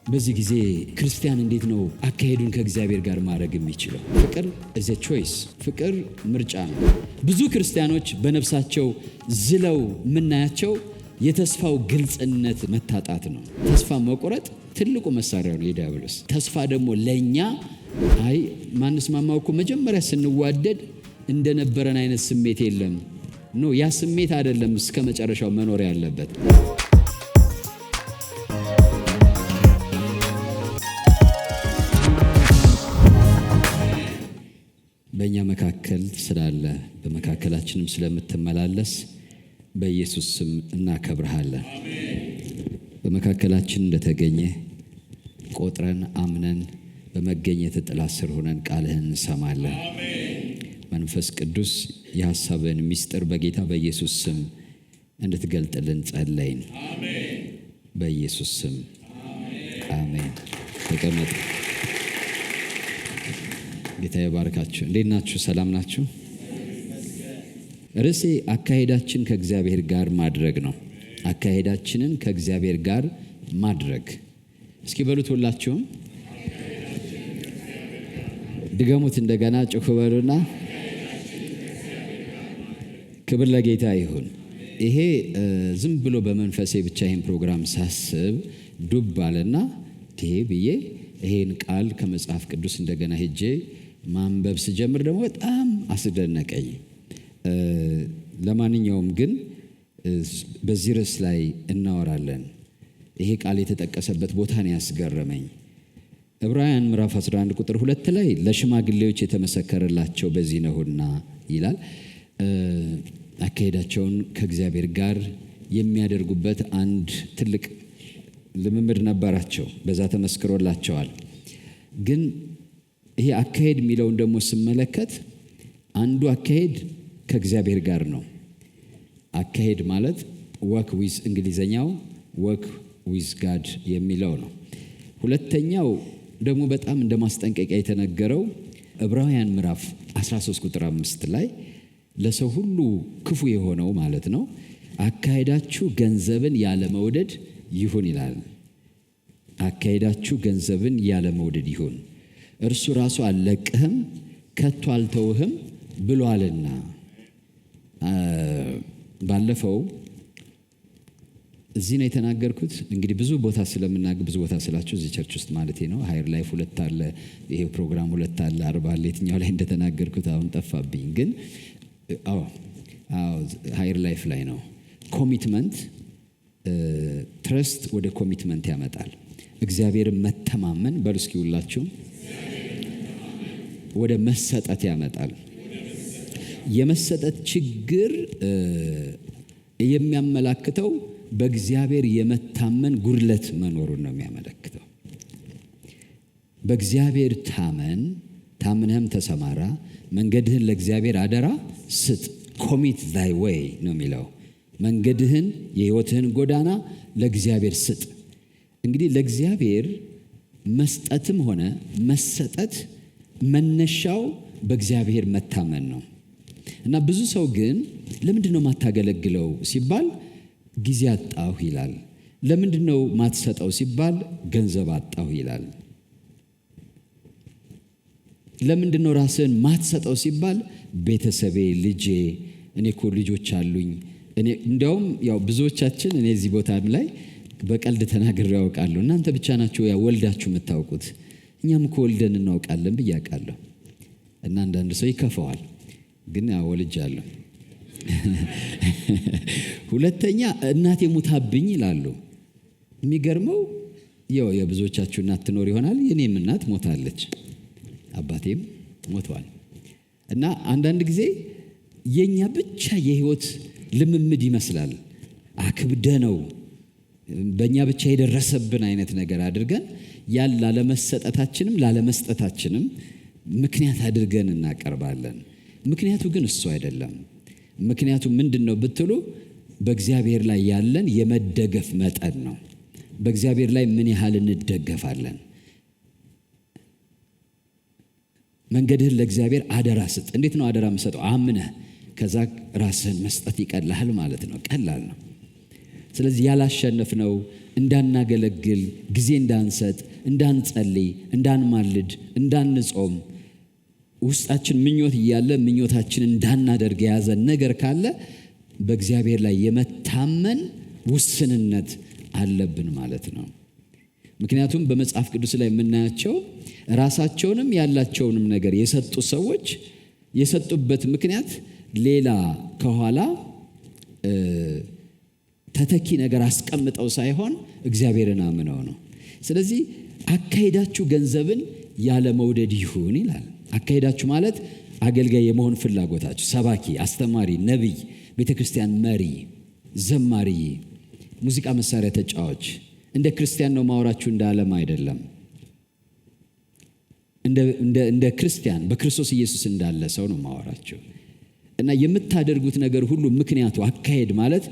በዚህ ጊዜ ክርስቲያን እንዴት ነው አካሄዱን ከእግዚአብሔር ጋር ማድረግ የሚችለው? ፍቅር is a choice። ፍቅር ምርጫ ነው። ብዙ ክርስቲያኖች በነፍሳቸው ዝለው የምናያቸው የተስፋው ግልጽነት መታጣት ነው። ተስፋ መቁረጥ ትልቁ መሳሪያው ነው የዲያብሎስ። ተስፋ ደግሞ ለኛ ማንስማማው እኮ መጀመሪያ ስንዋደድ እንደነበረን አይነት ስሜት የለም ነው። ያ ስሜት አይደለም እስከ መጨረሻው መኖር ያለበት። በእኛ መካከል ስላለ በመካከላችንም ስለምትመላለስ በኢየሱስ ስም እናከብርሃለን። በመካከላችን እንደተገኘ ቆጥረን አምነን በመገኘት ጥላ ስር ሆነን ቃልህን እንሰማለን። መንፈስ ቅዱስ የሐሳብህን ምስጢር በጌታ በኢየሱስ ስም እንድትገልጥልን ጸለይን። በኢየሱስ ስም አሜን። ተቀመጡ። ጌታ ይባርካችሁ። እንዴት ናችሁ? ሰላም ናችሁ? ርዕሴ አካሄዳችን ከእግዚአብሔር ጋር ማድረግ ነው። አካሄዳችንን ከእግዚአብሔር ጋር ማድረግ። እስኪ በሉት ሁላችሁም ድገሙት እንደገና ጮክ በሉና ክብር ለጌታ ይሁን። ይሄ ዝም ብሎ በመንፈሴ ብቻ ይሄን ፕሮግራም ሳስብ ዱብ አለና ብዬ ይሄን ቃል ከመጽሐፍ ቅዱስ እንደገና ሄጄ ማንበብ ስጀምር ደግሞ በጣም አስደነቀኝ። ለማንኛውም ግን በዚህ ርዕስ ላይ እናወራለን። ይሄ ቃል የተጠቀሰበት ቦታ ነው ያስገረመኝ። ዕብራውያን ምዕራፍ 11 ቁጥር 2 ላይ ለሽማግሌዎች የተመሰከረላቸው በዚህ ነውና ይላል። አካሄዳቸውን ከእግዚአብሔር ጋር የሚያደርጉበት አንድ ትልቅ ልምምድ ነበራቸው። በዛ ተመስክሮላቸዋል። ግን ይሄ አካሄድ የሚለውን ደግሞ ስመለከት አንዱ አካሄድ ከእግዚአብሔር ጋር ነው። አካሄድ ማለት ወክ ዊዝ እንግሊዘኛው ወክ ዊዝ ጋድ የሚለው ነው። ሁለተኛው ደግሞ በጣም እንደ ማስጠንቀቂያ የተነገረው ዕብራውያን ምዕራፍ 13 ቁጥር 5 ላይ ለሰው ሁሉ ክፉ የሆነው ማለት ነው አካሄዳችሁ ገንዘብን ያለ መውደድ ይሁን ይላል። አካሄዳችሁ ገንዘብን ያለ መውደድ ይሁን፣ እርሱ ራሱ አልለቅህም ከቶ አልተውህም ብሏልና። ባለፈው እዚህ ነው የተናገርኩት። እንግዲህ ብዙ ቦታ ስለምናገር ብዙ ቦታ ስላችሁ እዚህ ቸርች ውስጥ ማለት ነው። ሃየር ላይፍ 2 አለ፣ ይሄ ፕሮግራም 2 አለ፣ 40 አለ። የትኛው ላይ እንደተናገርኩት አሁን ጠፋብኝ። ግን ሃየር ላይፍ ላይ ነው። ኮሚትመንት ትረስት ወደ ኮሚትመንት ያመጣል። እግዚአብሔርን መተማመን በሉ እስኪ ሁላችሁ ወደ መሰጠት ያመጣል። የመሰጠት ችግር የሚያመላክተው በእግዚአብሔር የመታመን ጉድለት መኖሩን ነው የሚያመለክተው። በእግዚአብሔር ታምነህም ተሰማራ፣ መንገድህን ለእግዚአብሔር አደራ ስጥ። ኮሚት ዛይ ዌይ ነው የሚለው። መንገድህን የህይወትህን ጎዳና ለእግዚአብሔር ስጥ። እንግዲህ ለእግዚአብሔር መስጠትም ሆነ መሰጠት መነሻው በእግዚአብሔር መታመን ነው። እና ብዙ ሰው ግን ለምንድን ነው ማታገለግለው ሲባል ጊዜ አጣሁ ይላል። ለምንድን ነው ማትሰጠው ሲባል ገንዘብ አጣሁ ይላል። ለምንድን ነው ራስህን ማትሰጠው ሲባል ቤተሰቤ፣ ልጄ፣ እኔ እኮ ልጆች አሉኝ። እንዲያውም ያው ብዙዎቻችን እኔ እዚህ ቦታ ላይ በቀልድ ተናግሬ ያውቃለሁ። እናንተ ብቻ ናችሁ ወልዳችሁ የምታውቁት፣ እኛም እኮ ወልደን እናውቃለን ብዬ አውቃለሁ። እና አንዳንድ ሰው ይከፋዋል፣ ግን ወልጃለሁ። ሁለተኛ እናቴ ሙታብኝ ይላሉ። የሚገርመው ያው የብዙዎቻችሁ እናት ትኖር ይሆናል። የኔም እናት ሞታለች፣ አባቴም ሞቷል። እና አንዳንድ ጊዜ የኛ ብቻ የህይወት ልምምድ ይመስላል አክብደ ነው በእኛ ብቻ የደረሰብን አይነት ነገር አድርገን ያን ላለመሰጠታችንም ላለመስጠታችንም ምክንያት አድርገን እናቀርባለን። ምክንያቱ ግን እሱ አይደለም። ምክንያቱ ምንድን ነው ብትሉ በእግዚአብሔር ላይ ያለን የመደገፍ መጠን ነው። በእግዚአብሔር ላይ ምን ያህል እንደገፋለን። መንገድህን ለእግዚአብሔር አደራ ስጥ። እንዴት ነው አደራ የምሰጠው? አምነህ ከዛ ራስህን መስጠት ይቀላል ማለት ነው። ቀላል ነው። ስለዚህ ያላሸነፍነው እንዳናገለግል፣ ጊዜ እንዳንሰጥ፣ እንዳንጸልይ፣ እንዳንማልድ፣ እንዳንጾም ውስጣችን ምኞት እያለ ምኞታችን እንዳናደርግ የያዘ ነገር ካለ በእግዚአብሔር ላይ የመታመን ውስንነት አለብን ማለት ነው። ምክንያቱም በመጽሐፍ ቅዱስ ላይ የምናያቸው ራሳቸውንም ያላቸውንም ነገር የሰጡ ሰዎች የሰጡበት ምክንያት ሌላ ከኋላ ተተኪ ነገር አስቀምጠው ሳይሆን እግዚአብሔርን አምነው ነው። ስለዚህ አካሄዳችሁ ገንዘብን ያለ መውደድ ይሁን ይላል። አካሄዳችሁ ማለት አገልጋይ የመሆን ፍላጎታችሁ፣ ሰባኪ፣ አስተማሪ፣ ነቢይ፣ ቤተ ክርስቲያን መሪ፣ ዘማሪ፣ ሙዚቃ መሳሪያ ተጫዋች፣ እንደ ክርስቲያን ነው ማወራችሁ፣ እንደ ዓለም አይደለም። እንደ ክርስቲያን በክርስቶስ ኢየሱስ እንዳለ ሰው ነው ማወራችሁ። እና የምታደርጉት ነገር ሁሉ ምክንያቱ አካሄድ ማለት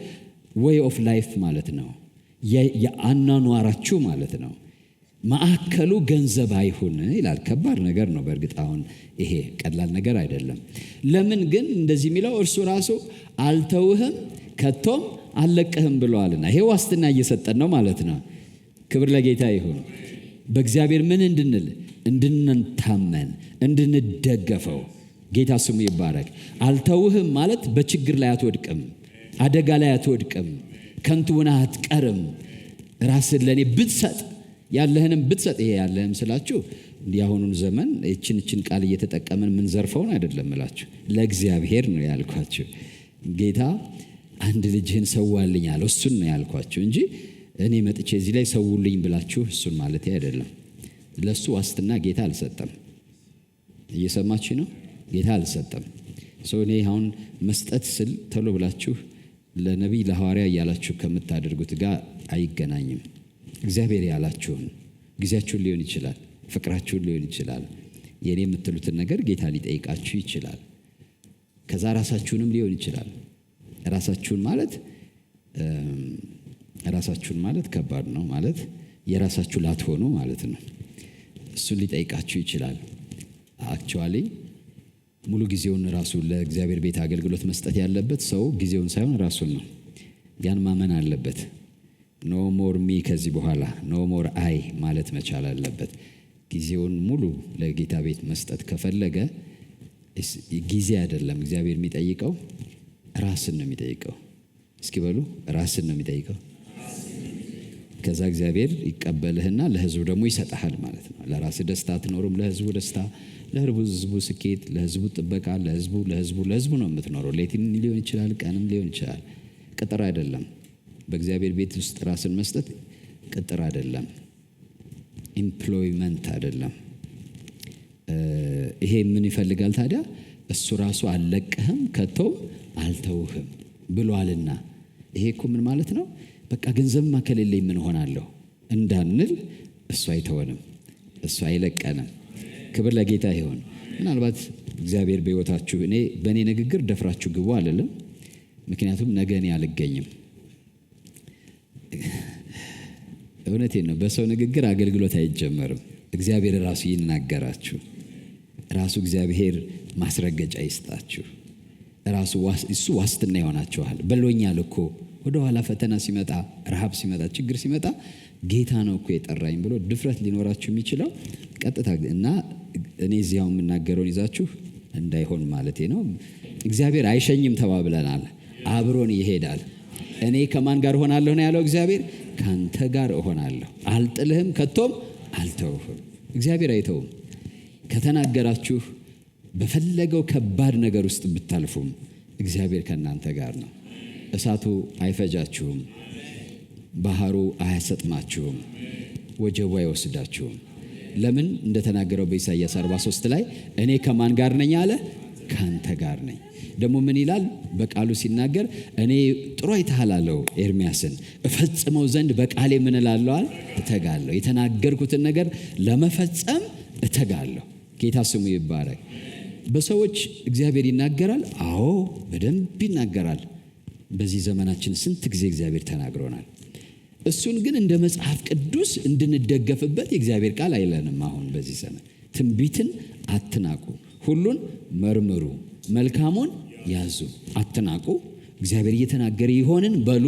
way of life ማለት ነው። የአኗኗራችሁ ማለት ነው። ማዕከሉ ገንዘብ አይሁን ይላል። ከባድ ነገር ነው። በእርግጥ አሁን ይሄ ቀላል ነገር አይደለም። ለምን ግን እንደዚህ የሚለው እርሱ ራሱ አልተውህም ከቶም አልለቅህም ብለዋልና ይሄ ዋስትና እየሰጠን ነው ማለት ነው። ክብር ለጌታ ይሁን። በእግዚአብሔር ምን እንድንል እንድንታመን እንድንደገፈው ጌታ ስሙ ይባረክ። አልተውህም ማለት በችግር ላይ አትወድቅም፣ አደጋ ላይ አትወድቅም፣ ከንቱ ሆነህ አትቀርም። ራስን ለእኔ ብትሰጥ ያለህንም ብትሰጥ፣ ይሄ ያለህም ስላችሁ የአሁኑን ዘመን እችን ቃል እየተጠቀምን ምን ዘርፈውን አይደለም እላችሁ፣ ለእግዚአብሔር ነው ያልኳችሁ። ጌታ አንድ ልጅህን ሰዋልኝ አለው፣ እሱን ነው ያልኳችሁ እንጂ እኔ መጥቼ እዚህ ላይ ሰውልኝ ብላችሁ እሱን ማለት አይደለም። ለሱ ዋስትና ጌታ አልሰጠም። እየሰማችሁ ነው? ጌታ አልሰጠም። እኔ አሁን መስጠት ስል ተሎ ብላችሁ ለነቢይ ለሐዋርያ እያላችሁ ከምታደርጉት ጋር አይገናኝም። እግዚአብሔር ያላችሁን ጊዜያችሁን ሊሆን ይችላል፣ ፍቅራችሁን ሊሆን ይችላል፣ የኔ የምትሉትን ነገር ጌታ ሊጠይቃችሁ ይችላል። ከዛ ራሳችሁንም ሊሆን ይችላል። ራሳችሁን ማለት ከባድ ነው ማለት የራሳችሁ ላትሆኑ ማለት ነው። እሱን ሊጠይቃችሁ ይችላል። አክቹዋሊ ሙሉ ጊዜውን ራሱ ለእግዚአብሔር ቤት አገልግሎት መስጠት ያለበት ሰው ጊዜውን ሳይሆን ራሱን ነው። ያን ማመን አለበት። ኖ ሞር ሚ፣ ከዚህ በኋላ ኖ ሞር አይ ማለት መቻል አለበት። ጊዜውን ሙሉ ለጌታ ቤት መስጠት ከፈለገ ጊዜ አይደለም እግዚአብሔር የሚጠይቀው፣ ራስን ነው የሚጠይቀው። እስኪ በሉ ራስን ነው የሚጠይቀው። ከዛ እግዚአብሔር ይቀበልህና ለህዝቡ ደግሞ ይሰጥሃል ማለት ነው። ለራስ ደስታ አትኖሩም፣ ለህዝቡ ደስታ፣ ለህዝቡ ስኬት፣ ለህዝቡ ጥበቃ፣ ለህዝቡ ነው የምትኖረው። ሌትም ሊሆን ይችላል፣ ቀንም ሊሆን ይችላል። ቅጥር አይደለም። በእግዚአብሔር ቤት ውስጥ ራስን መስጠት ቅጥር አይደለም፣ ኢምፕሎይመንት አይደለም። ይሄ ምን ይፈልጋል ታዲያ? እሱ ራሱ አልለቅህም ከቶም አልተውህም ብሏልና። ይሄ እኮ ምን ማለት ነው? በቃ ገንዘብ ከሌለኝ ምን ሆናለሁ እንዳንል እሱ አይተወንም፣ እሱ አይለቀንም። ክብር ለጌታ ይሁን። ምናልባት እግዚአብሔር በሕይወታችሁ በእኔ ንግግር ደፍራችሁ ግቡ አልልም፣ ምክንያቱም ነገ እኔ አልገኝም። እውነቴን ነው። በሰው ንግግር አገልግሎት አይጀመርም። እግዚአብሔር ራሱ ይናገራችሁ። ራሱ እግዚአብሔር ማስረገጫ ይስጣችሁ። እሱ ዋስትና ይሆናችኋል። በሎኛል እኮ ወደ ኋላ ፈተና ሲመጣ፣ ረሃብ ሲመጣ፣ ችግር ሲመጣ ጌታ ነው እኮ የጠራኝ ብሎ ድፍረት ሊኖራችሁ የሚችለው ቀጥታ እና እኔ እዚያው የምናገረውን ይዛችሁ እንዳይሆን ማለቴ ነው። እግዚአብሔር አይሸኝም ተባብለናል። አብሮን ይሄዳል። እኔ ከማን ጋር እሆናለሁ ነው ያለው እግዚአብሔር? ካንተ ጋር እሆናለሁ፣ አልጥልህም ከቶም አልተውህም። እግዚአብሔር አይተውም። ከተናገራችሁ በፈለገው ከባድ ነገር ውስጥ ብታልፉም እግዚአብሔር ከእናንተ ጋር ነው። እሳቱ አይፈጃችሁም፣ ባህሩ አያሰጥማችሁም፣ ወጀቡ አይወስዳችሁም። ለምን? እንደተናገረው በኢሳይያስ 43 ላይ እኔ ከማን ጋር ነኝ አለ? ካንተ ጋር ነኝ። ደግሞ ምን ይላል በቃሉ ሲናገር? እኔ ጥሩ አይተሃል አለው ኤርሚያስን፣ እፈጽመው ዘንድ በቃሌ ምን እላለሁ? እተጋለሁ። የተናገርኩትን ነገር ለመፈጸም እተጋለሁ። ጌታ ስሙ ይባረክ። በሰዎች እግዚአብሔር ይናገራል። አዎ በደንብ ይናገራል። በዚህ ዘመናችን ስንት ጊዜ እግዚአብሔር ተናግሮናል። እሱን ግን እንደ መጽሐፍ ቅዱስ እንድንደገፍበት የእግዚአብሔር ቃል አይለንም። አሁን በዚህ ዘመን ትንቢትን አትናቁ፣ ሁሉን መርምሩ፣ መልካሙን ያዙ። አትናቁ። እግዚአብሔር እየተናገረ ይሆንን በሉ።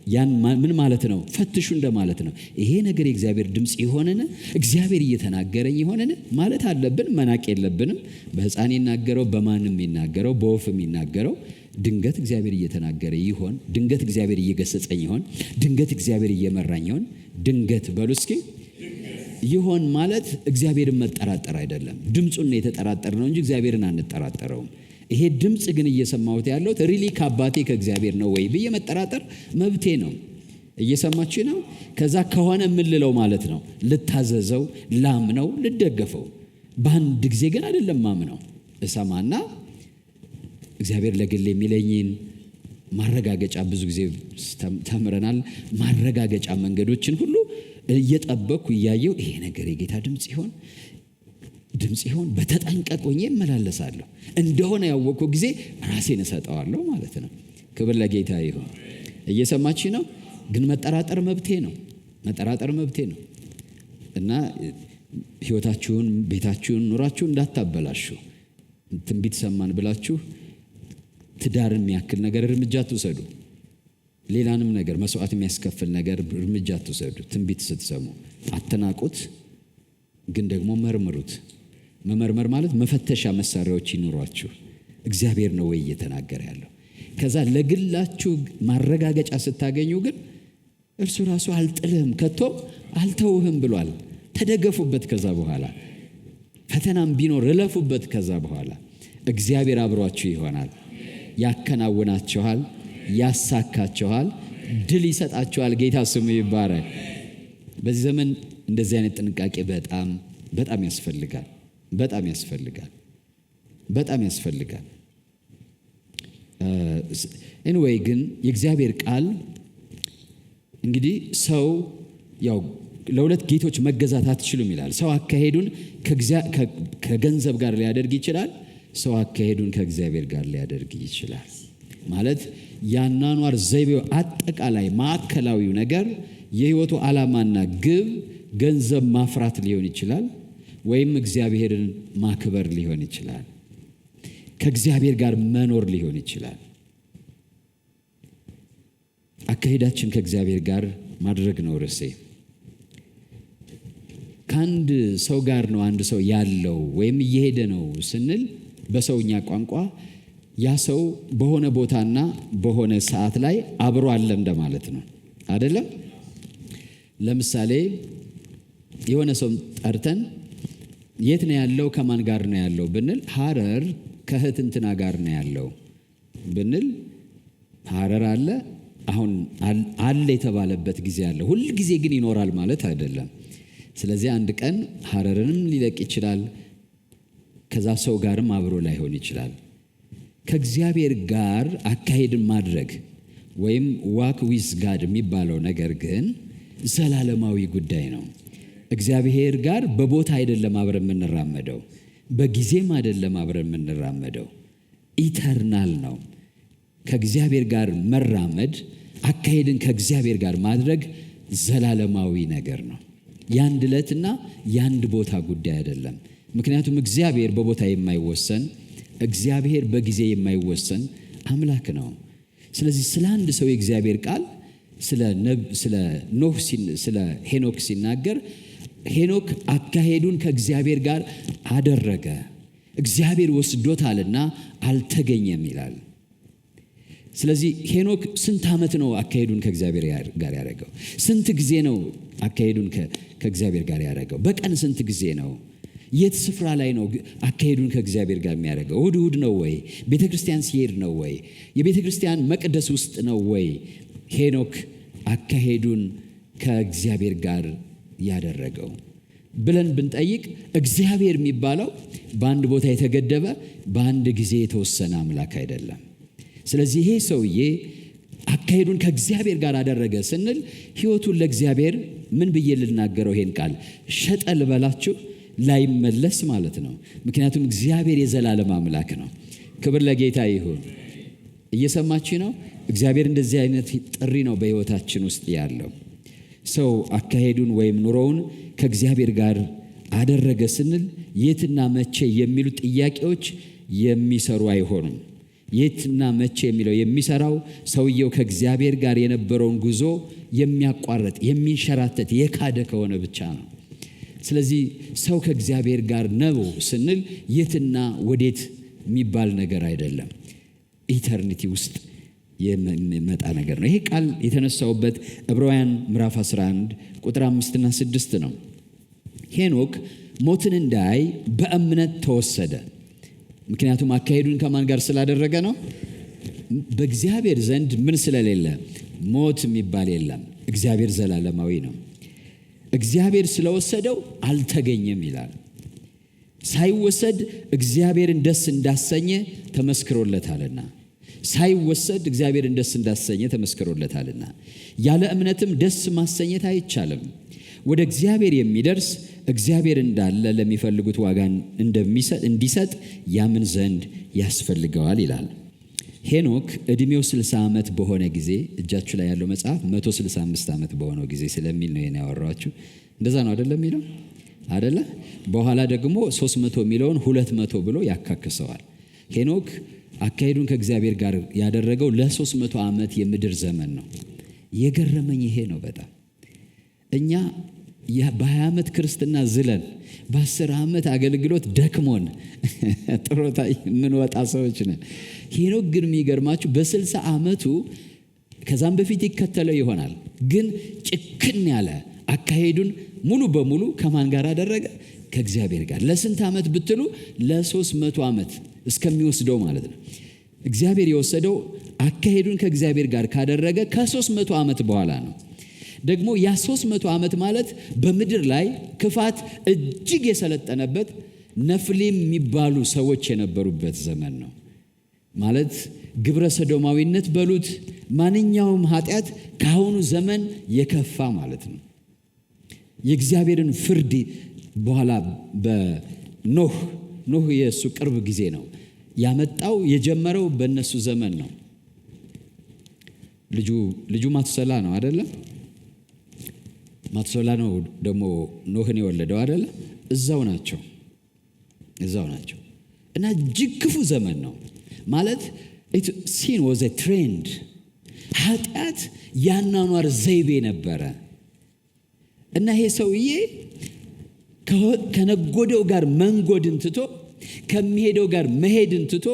ያን ምን ማለት ነው? ፈትሹ እንደማለት ነው። ይሄ ነገር የእግዚአብሔር ድምፅ ይሆንን? እግዚአብሔር እየተናገረኝ ይሆንን ማለት አለብን። መናቅ የለብንም። በሕፃን ይናገረው፣ በማንም ይናገረው፣ በወፍም ይናገረው፣ ድንገት እግዚአብሔር እየተናገረ ይሆን? ድንገት እግዚአብሔር እየገሰጸኝ ይሆን? ድንገት እግዚአብሔር እየመራኝ ይሆን? ድንገት በሉ እስኪ። ይሆን ማለት እግዚአብሔርን መጠራጠር አይደለም። ድምፁን ነው የተጠራጠር ነው እንጂ እግዚአብሔርን አንጠራጠረውም። ይሄ ድምፅ ግን እየሰማሁት ያለሁት ሪሊ ከአባቴ ከእግዚአብሔር ነው ወይ ብዬ መጠራጠር መብቴ ነው። እየሰማችሁ ነው? ከዛ ከሆነ የምልለው ማለት ነው ልታዘዘው፣ ላምነው፣ ልደገፈው። በአንድ ጊዜ ግን አይደለም ማምነው። እሰማና እግዚአብሔር ለግል የሚለኝን ማረጋገጫ ብዙ ጊዜ ተምረናል። ማረጋገጫ መንገዶችን ሁሉ እየጠበቅኩ እያየው ይሄ ነገር የጌታ ድምፅ ይሆን በተጠንቀቅ ሆኜ እመላለሳለሁ። እንደሆነ ያወቅኩ ጊዜ ራሴን እሰጠዋለሁ ማለት ነው። ክብር ለጌታ ይሁን። እየሰማች ነው? ግን መጠራጠር መብቴ ነው። እና ሕይወታችሁን፣ ቤታችሁን፣ ኑራችሁን እንዳታበላሹ። ትንቢት ሰማን ብላችሁ ትዳርን የሚያክል ነገር እርምጃ አትውሰዱ። ሌላንም ነገር መስዋዕት የሚያስከፍል ነገር እርምጃ አትውሰዱ። ትንቢት ስትሰሙ አትናቁት፣ ግን ደግሞ መርምሩት። መመርመር ማለት መፈተሻ መሳሪያዎች ይኑሯችሁ። እግዚአብሔር ነው ወይ እየተናገረ ያለው? ከዛ ለግላችሁ ማረጋገጫ ስታገኙ ግን እርሱ ራሱ አልጥልህም ከቶም አልተውህም ብሏል። ተደገፉበት። ከዛ በኋላ ፈተናም ቢኖር እለፉበት። ከዛ በኋላ እግዚአብሔር አብሯችሁ ይሆናል፣ ያከናውናችኋል፣ ያሳካችኋል፣ ድል ይሰጣችኋል። ጌታ ስሙ ይባረክ። በዚህ ዘመን እንደዚህ አይነት ጥንቃቄ በጣም ያስፈልጋል። ኤኒዌይ ግን የእግዚአብሔር ቃል እንግዲህ ሰው ያው ለሁለት ጌቶች መገዛት አትችሉም ይላል። ሰው አካሄዱን ከገንዘብ ጋር ሊያደርግ ይችላል። ሰው አካሄዱን ከእግዚአብሔር ጋር ሊያደርግ ይችላል። ማለት ያናኗር ዘይቤው አጠቃላይ ማዕከላዊው ነገር የህይወቱ ዓላማና ግብ ገንዘብ ማፍራት ሊሆን ይችላል፣ ወይም እግዚአብሔርን ማክበር ሊሆን ይችላል፣ ከእግዚአብሔር ጋር መኖር ሊሆን ይችላል። አካሄዳችን ከእግዚአብሔር ጋር ማድረግ ነው ርዕሴ። ከአንድ ሰው ጋር ነው አንድ ሰው ያለው ወይም እየሄደ ነው ስንል በሰውኛ ቋንቋ ያ ሰው በሆነ ቦታና በሆነ ሰዓት ላይ አብሮ አለ እንደማለት ነው አይደለም? ለምሳሌ የሆነ ሰው ጠርተን የት ነው ያለው ከማን ጋር ነው ያለው ብንል ሐረር ከእህት እንትና ጋር ነው ያለው ብንል ሐረር አለ። አሁን አለ የተባለበት ጊዜ አለ። ሁል ጊዜ ግን ይኖራል ማለት አይደለም። ስለዚህ አንድ ቀን ሐረርንም ሊለቅ ይችላል፣ ከዛ ሰው ጋርም አብሮ ላይሆን ይችላል። ከእግዚአብሔር ጋር አካሄድን ማድረግ ወይም ዋክ ዊዝ ጋድ የሚባለው ነገር ግን ዘላለማዊ ጉዳይ ነው። እግዚአብሔር ጋር በቦታ አይደለም አብረን የምንራመደው፣ በጊዜም አይደለም አብረን የምንራመደው፣ ኢተርናል ነው። ከእግዚአብሔር ጋር መራመድ፣ አካሄድን ከእግዚአብሔር ጋር ማድረግ ዘላለማዊ ነገር ነው። የአንድ ዕለትና የአንድ ቦታ ጉዳይ አይደለም። ምክንያቱም እግዚአብሔር በቦታ የማይወሰን፣ እግዚአብሔር በጊዜ የማይወሰን አምላክ ነው። ስለዚህ ስለ አንድ ሰው የእግዚአብሔር ቃል ስለ ሄኖክ ሲናገር ሄኖክ አካሄዱን ከእግዚአብሔር ጋር አደረገ፣ እግዚአብሔር ወስዶታልና አልተገኘም ይላል። ስለዚህ ሄኖክ ስንት ዓመት ነው አካሄዱን ከእግዚአብሔር ጋር ያደረገው? ስንት ጊዜ ነው አካሄዱን ከእግዚአብሔር ጋር ያደረገው? በቀን ስንት ጊዜ ነው? የት ስፍራ ላይ ነው አካሄዱን ከእግዚአብሔር ጋር የሚያደርገው? እሁድ እሁድ ነው ወይ? ቤተ ክርስቲያን ሲሄድ ነው ወይ? የቤተ ክርስቲያን መቅደስ ውስጥ ነው ወይ? ሄኖክ አካሄዱን ከእግዚአብሔር ጋር ያደረገው ብለን ብንጠይቅ እግዚአብሔር የሚባለው በአንድ ቦታ የተገደበ በአንድ ጊዜ የተወሰነ አምላክ አይደለም። ስለዚህ ይሄ ሰውዬ አካሄዱን ከእግዚአብሔር ጋር አደረገ ስንል ሕይወቱን ለእግዚአብሔር ምን ብዬ ልናገረው? ይሄን ቃል ሸጠ ልበላችሁ? ላይመለስ ማለት ነው። ምክንያቱም እግዚአብሔር የዘላለም አምላክ ነው። ክብር ለጌታ ይሁን። እየሰማችሁ ነው? እግዚአብሔር እንደዚህ አይነት ጥሪ ነው በሕይወታችን ውስጥ ያለው። ሰው አካሄዱን ወይም ኑሮውን ከእግዚአብሔር ጋር አደረገ ስንል የትና መቼ የሚሉ ጥያቄዎች የሚሰሩ አይሆኑም። የትና መቼ የሚለው የሚሰራው ሰውየው ከእግዚአብሔር ጋር የነበረውን ጉዞ የሚያቋርጥ የሚንሸራተት የካደ ከሆነ ብቻ ነው። ስለዚህ ሰው ከእግዚአብሔር ጋር ነው ስንል የትና ወዴት የሚባል ነገር አይደለም፣ ኢተርኒቲ ውስጥ የሚመጣ ነገር ነው። ይሄ ቃል የተነሳውበት ዕብራውያን ምዕራፍ 11 ቁጥር 5 እና 6 ነው። ሄኖክ ሞትን እንዳያይ በእምነት ተወሰደ። ምክንያቱም አካሄዱን ከማን ጋር ስላደረገ ነው? በእግዚአብሔር ዘንድ ምን ስለሌለ? ሞት የሚባል የለም። እግዚአብሔር ዘላለማዊ ነው። እግዚአብሔር ስለወሰደው አልተገኘም ይላል። ሳይወሰድ እግዚአብሔርን ደስ እንዳሰኘ ተመስክሮለታልና ሳይወሰድ እግዚአብሔርን ደስ እንዳሰኘ ተመስክሮለታልና ያለ እምነትም ደስ ማሰኘት አይቻልም። ወደ እግዚአብሔር የሚደርስ እግዚአብሔር እንዳለ ለሚፈልጉት ዋጋን እንዲሰጥ ያምን ዘንድ ያስፈልገዋል ይላል። ሄኖክ ዕድሜው 60 ዓመት በሆነ ጊዜ እጃችሁ ላይ ያለው መጽሐፍ 165 ዓመት በሆነው ጊዜ ስለሚል ነው ያወራችሁ። እንደዛ ነው አይደለም የሚለው አይደለ? በኋላ ደግሞ 300 የሚለውን 200 ብሎ ያካክሰዋል። ሄኖክ አካሄዱን ከእግዚአብሔር ጋር ያደረገው ለ300 ዓመት የምድር ዘመን ነው። የገረመኝ ይሄ ነው በጣም። እኛ በ20 ዓመት ክርስትና ዝለን በ10 ዓመት አገልግሎት ደክሞን ጥሮታ የምንወጣ ሰዎች ነን። ሄኖክ ግን የሚገርማችሁ በ60 ዓመቱ ከዛም በፊት ይከተለው ይሆናል፣ ግን ጭክን ያለ አካሄዱን ሙሉ በሙሉ ከማን ጋር አደረገ? ከእግዚአብሔር ጋር። ለስንት ዓመት ብትሉ ለ300 ዓመት እስከሚወስደው ማለት ነው። እግዚአብሔር የወሰደው አካሄዱን ከእግዚአብሔር ጋር ካደረገ ከ300 ዓመት በኋላ ነው። ደግሞ ያ 300 ዓመት ማለት በምድር ላይ ክፋት እጅግ የሰለጠነበት ነፍሊም የሚባሉ ሰዎች የነበሩበት ዘመን ነው። ማለት ግብረ ሰዶማዊነት በሉት ማንኛውም ኃጢአት ከአሁኑ ዘመን የከፋ ማለት ነው። የእግዚአብሔርን ፍርድ በኋላ በኖህ የእሱ ቅርብ ጊዜ ነው ያመጣው። የጀመረው በእነሱ ዘመን ነው። ልጁ ማቱሰላ ነው አይደለም? ማቱሰላ ነው ደግሞ ኖህን የወለደው አይደለ? እዛው ናቸው እና እጅግ ክፉ ዘመን ነው ማለት ሲን ወዘ ትሬንድ። ኃጢአት ያኗኗር ዘይቤ ነበረ እና ይሄ ሰውዬ ከነጎደው ጋር መንጎድን ትቶ ከሚሄደው ጋር መሄድን ትቶ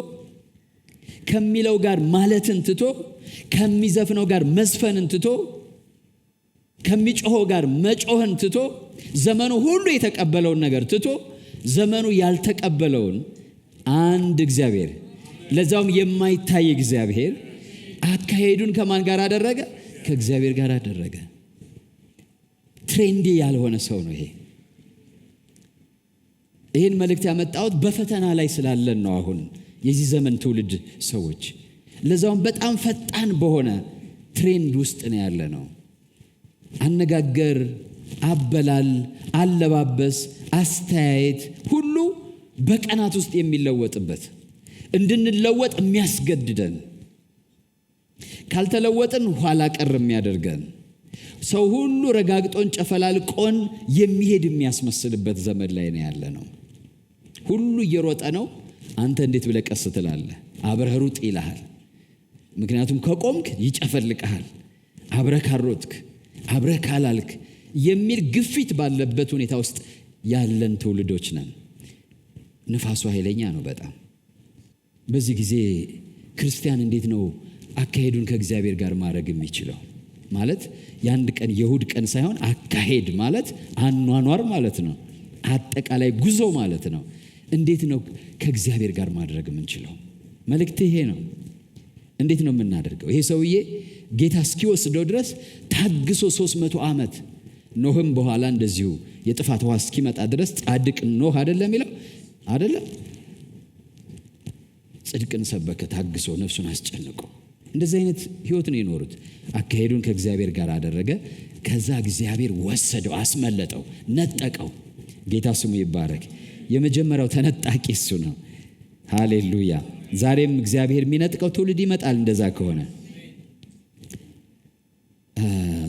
ከሚለው ጋር ማለትን ትቶ ከሚዘፍነው ጋር መዝፈንን ትቶ ከሚጮኸው ጋር መጮህን ትቶ ዘመኑ ሁሉ የተቀበለውን ነገር ትቶ ዘመኑ ያልተቀበለውን አንድ እግዚአብሔር፣ ለዛውም የማይታይ እግዚአብሔር አካሄዱን ከማን ጋር አደረገ? ከእግዚአብሔር ጋር አደረገ። ትሬንዲ ያልሆነ ሰው ነው ይሄ። ይህን መልእክት ያመጣሁት በፈተና ላይ ስላለን ነው። አሁን የዚህ ዘመን ትውልድ ሰዎች ለዛውም በጣም ፈጣን በሆነ ትሬንድ ውስጥ ነው ያለ ነው። አነጋገር፣ አበላል፣ አለባበስ፣ አስተያየት ሁሉ በቀናት ውስጥ የሚለወጥበት እንድንለወጥ የሚያስገድደን ካልተለወጥን ኋላ ቀር የሚያደርገን ሰው ሁሉ ረጋግጦን ጨፈላልቆን የሚሄድ የሚያስመስልበት ዘመን ላይ ነው ያለ ነው። ሁሉ እየሮጠ ነው። አንተ እንዴት ብለህ ቀስ ትላለህ? አብረህ ሩጥ ይልሃል። ምክንያቱም ከቆምክ ይጨፈልቅሃል። አብረህ ካልሮጥክ፣ አብረህ ካላልክ የሚል ግፊት ባለበት ሁኔታ ውስጥ ያለን ትውልዶች ነን። ንፋሱ ኃይለኛ ነው በጣም። በዚህ ጊዜ ክርስቲያን እንዴት ነው አካሄዱን ከእግዚአብሔር ጋር ማድረግ የሚችለው? ማለት የአንድ ቀን የእሁድ ቀን ሳይሆን አካሄድ ማለት አኗኗር ማለት ነው። አጠቃላይ ጉዞ ማለት ነው። እንዴት ነው ከእግዚአብሔር ጋር ማድረግ የምንችለው? መልእክት ይሄ ነው። እንዴት ነው የምናደርገው? ይሄ ሰውዬ ጌታ እስኪወስደው ድረስ ታግሶ 300 ዓመት ኖህም በኋላ እንደዚሁ የጥፋት ውሃ እስኪመጣ ድረስ ጻድቅ ኖህ አይደለም የሚለው አይደለም? ጽድቅን ሰበከ ታግሶ ነፍሱን አስጨንቆ። እንደዚህ አይነት ህይወት ነው የኖሩት። አካሄዱን ከእግዚአብሔር ጋር አደረገ። ከዛ እግዚአብሔር ወሰደው፣ አስመለጠው፣ ነጠቀው። ጌታ ስሙ ይባረክ። የመጀመሪያው ተነጣቂ እሱ ነው። ሃሌሉያ። ዛሬም እግዚአብሔር የሚነጥቀው ትውልድ ይመጣል። እንደዛ ከሆነ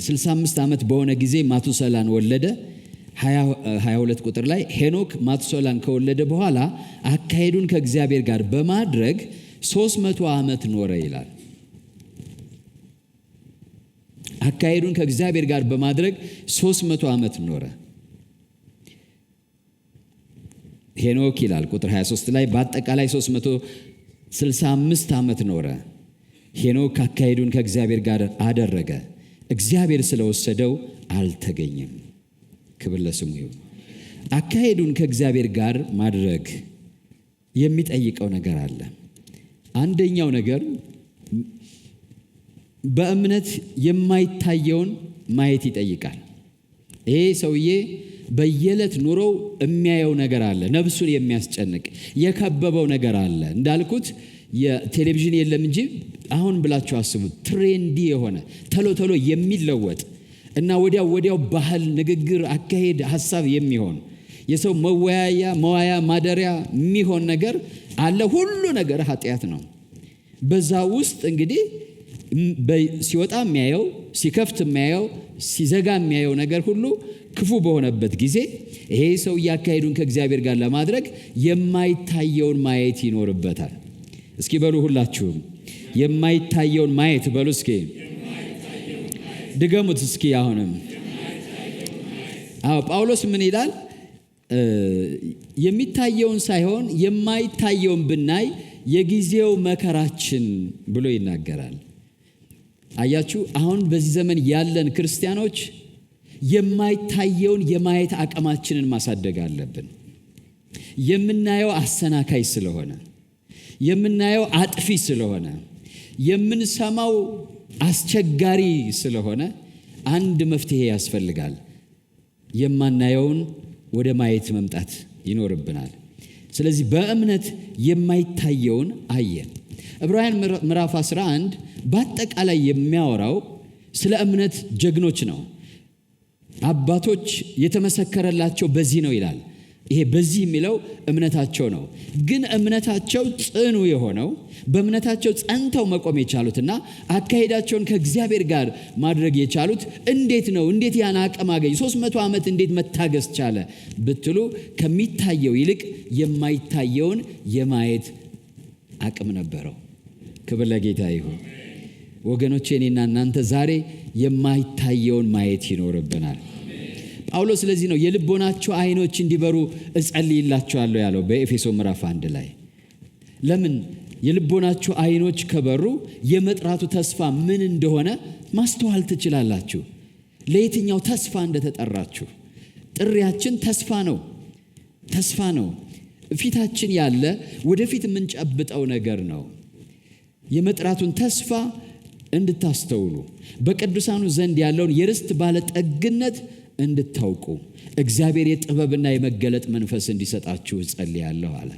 65 ዓመት በሆነ ጊዜ ማቱሰላን ወለደ። 22 ቁጥር ላይ ሄኖክ ማቱሰላን ከወለደ በኋላ አካሄዱን ከእግዚአብሔር ጋር በማድረግ 300 ዓመት ኖረ ይላል። አካሄዱን ከእግዚአብሔር ጋር በማድረግ 300 ዓመት ኖረ። ሄኖክ ይላል ቁጥር 23 ላይ በአጠቃላይ 365 ዓመት ኖረ። ሄኖክ አካሄዱን ከእግዚአብሔር ጋር አደረገ፣ እግዚአብሔር ስለወሰደው አልተገኘም። ክብር ለስሙ ይሁን። አካሄዱን ከእግዚአብሔር ጋር ማድረግ የሚጠይቀው ነገር አለ። አንደኛው ነገር በእምነት የማይታየውን ማየት ይጠይቃል። ይሄ ሰውዬ በየዕለት ኑሮው የሚያየው ነገር አለ፣ ነፍሱን የሚያስጨንቅ የከበበው ነገር አለ። እንዳልኩት የቴሌቪዥን የለም እንጂ አሁን ብላችሁ አስቡት፣ ትሬንዲ የሆነ ቶሎ የሚለወጥ እና ወዲያው ባህል፣ ንግግር፣ አካሄድ፣ ሐሳብ የሚሆን የሰው መዋያ ማደሪያ የሚሆን ነገር አለ። ሁሉ ነገር ኃጢአት ነው። በዛ ውስጥ እንግዲህ ሲወጣ የሚያየው፣ ሲከፍት የሚያየው፣ ሲዘጋ የሚያየው ነገር ሁሉ ክፉ በሆነበት ጊዜ ይሄ ሰው አካሄዱን ከእግዚአብሔር ጋር ለማድረግ የማይታየውን ማየት ይኖርበታል። እስኪ በሉ ሁላችሁም የማይታየውን ማየት በሉ። እስኪ ድገሙት እስኪ አሁንም። ጳውሎስ ምን ይላል? የሚታየውን ሳይሆን የማይታየውን ብናይ የጊዜው መከራችን ብሎ ይናገራል። አያችሁ፣ አሁን በዚህ ዘመን ያለን ክርስቲያኖች የማይታየውን የማየት አቅማችንን ማሳደግ አለብን። የምናየው አሰናካይ ስለሆነ፣ የምናየው አጥፊ ስለሆነ፣ የምንሰማው አስቸጋሪ ስለሆነ አንድ መፍትሄ ያስፈልጋል። የማናየውን ወደ ማየት መምጣት ይኖርብናል። ስለዚህ በእምነት የማይታየውን አየን። ዕብራውያን ምዕራፍ 11 በአጠቃላይ የሚያወራው ስለ እምነት ጀግኖች ነው። አባቶች የተመሰከረላቸው በዚህ ነው ይላል። ይሄ በዚህ የሚለው እምነታቸው ነው። ግን እምነታቸው ጽኑ የሆነው በእምነታቸው ጸንተው መቆም የቻሉትና አካሄዳቸውን ከእግዚአብሔር ጋር ማድረግ የቻሉት እንዴት ነው? እንዴት ያን አቅም አገኙ? 300 ዓመት እንዴት መታገስ ቻለ ብትሉ ከሚታየው ይልቅ የማይታየውን የማየት አቅም ነበረው። ክብር ለጌታ ይሁን። ወገኖቼ፣ እኔና እናንተ ዛሬ የማይታየውን ማየት ይኖርብናል። ጳውሎስ ስለዚህ ነው የልቦናቸው አይኖች እንዲበሩ እጸልይላቸዋለሁ ያለው በኤፌሶ ምዕራፍ 1 ላይ። ለምን? የልቦናቸው አይኖች ከበሩ የመጥራቱ ተስፋ ምን እንደሆነ ማስተዋል ትችላላችሁ። ለየትኛው ተስፋ እንደተጠራችሁ። ጥሪያችን ተስፋ ነው። ፊታችን ያለ ወደፊት የምንጨብጠው ነገር ነው። የመጥራቱን ተስፋ እንድታስተውሉ፣ በቅዱሳኑ ዘንድ ያለውን የርስት ባለጠግነት እንድታውቁ እግዚአብሔር የጥበብና የመገለጥ መንፈስ እንዲሰጣችሁ እጸልያለሁ አለ።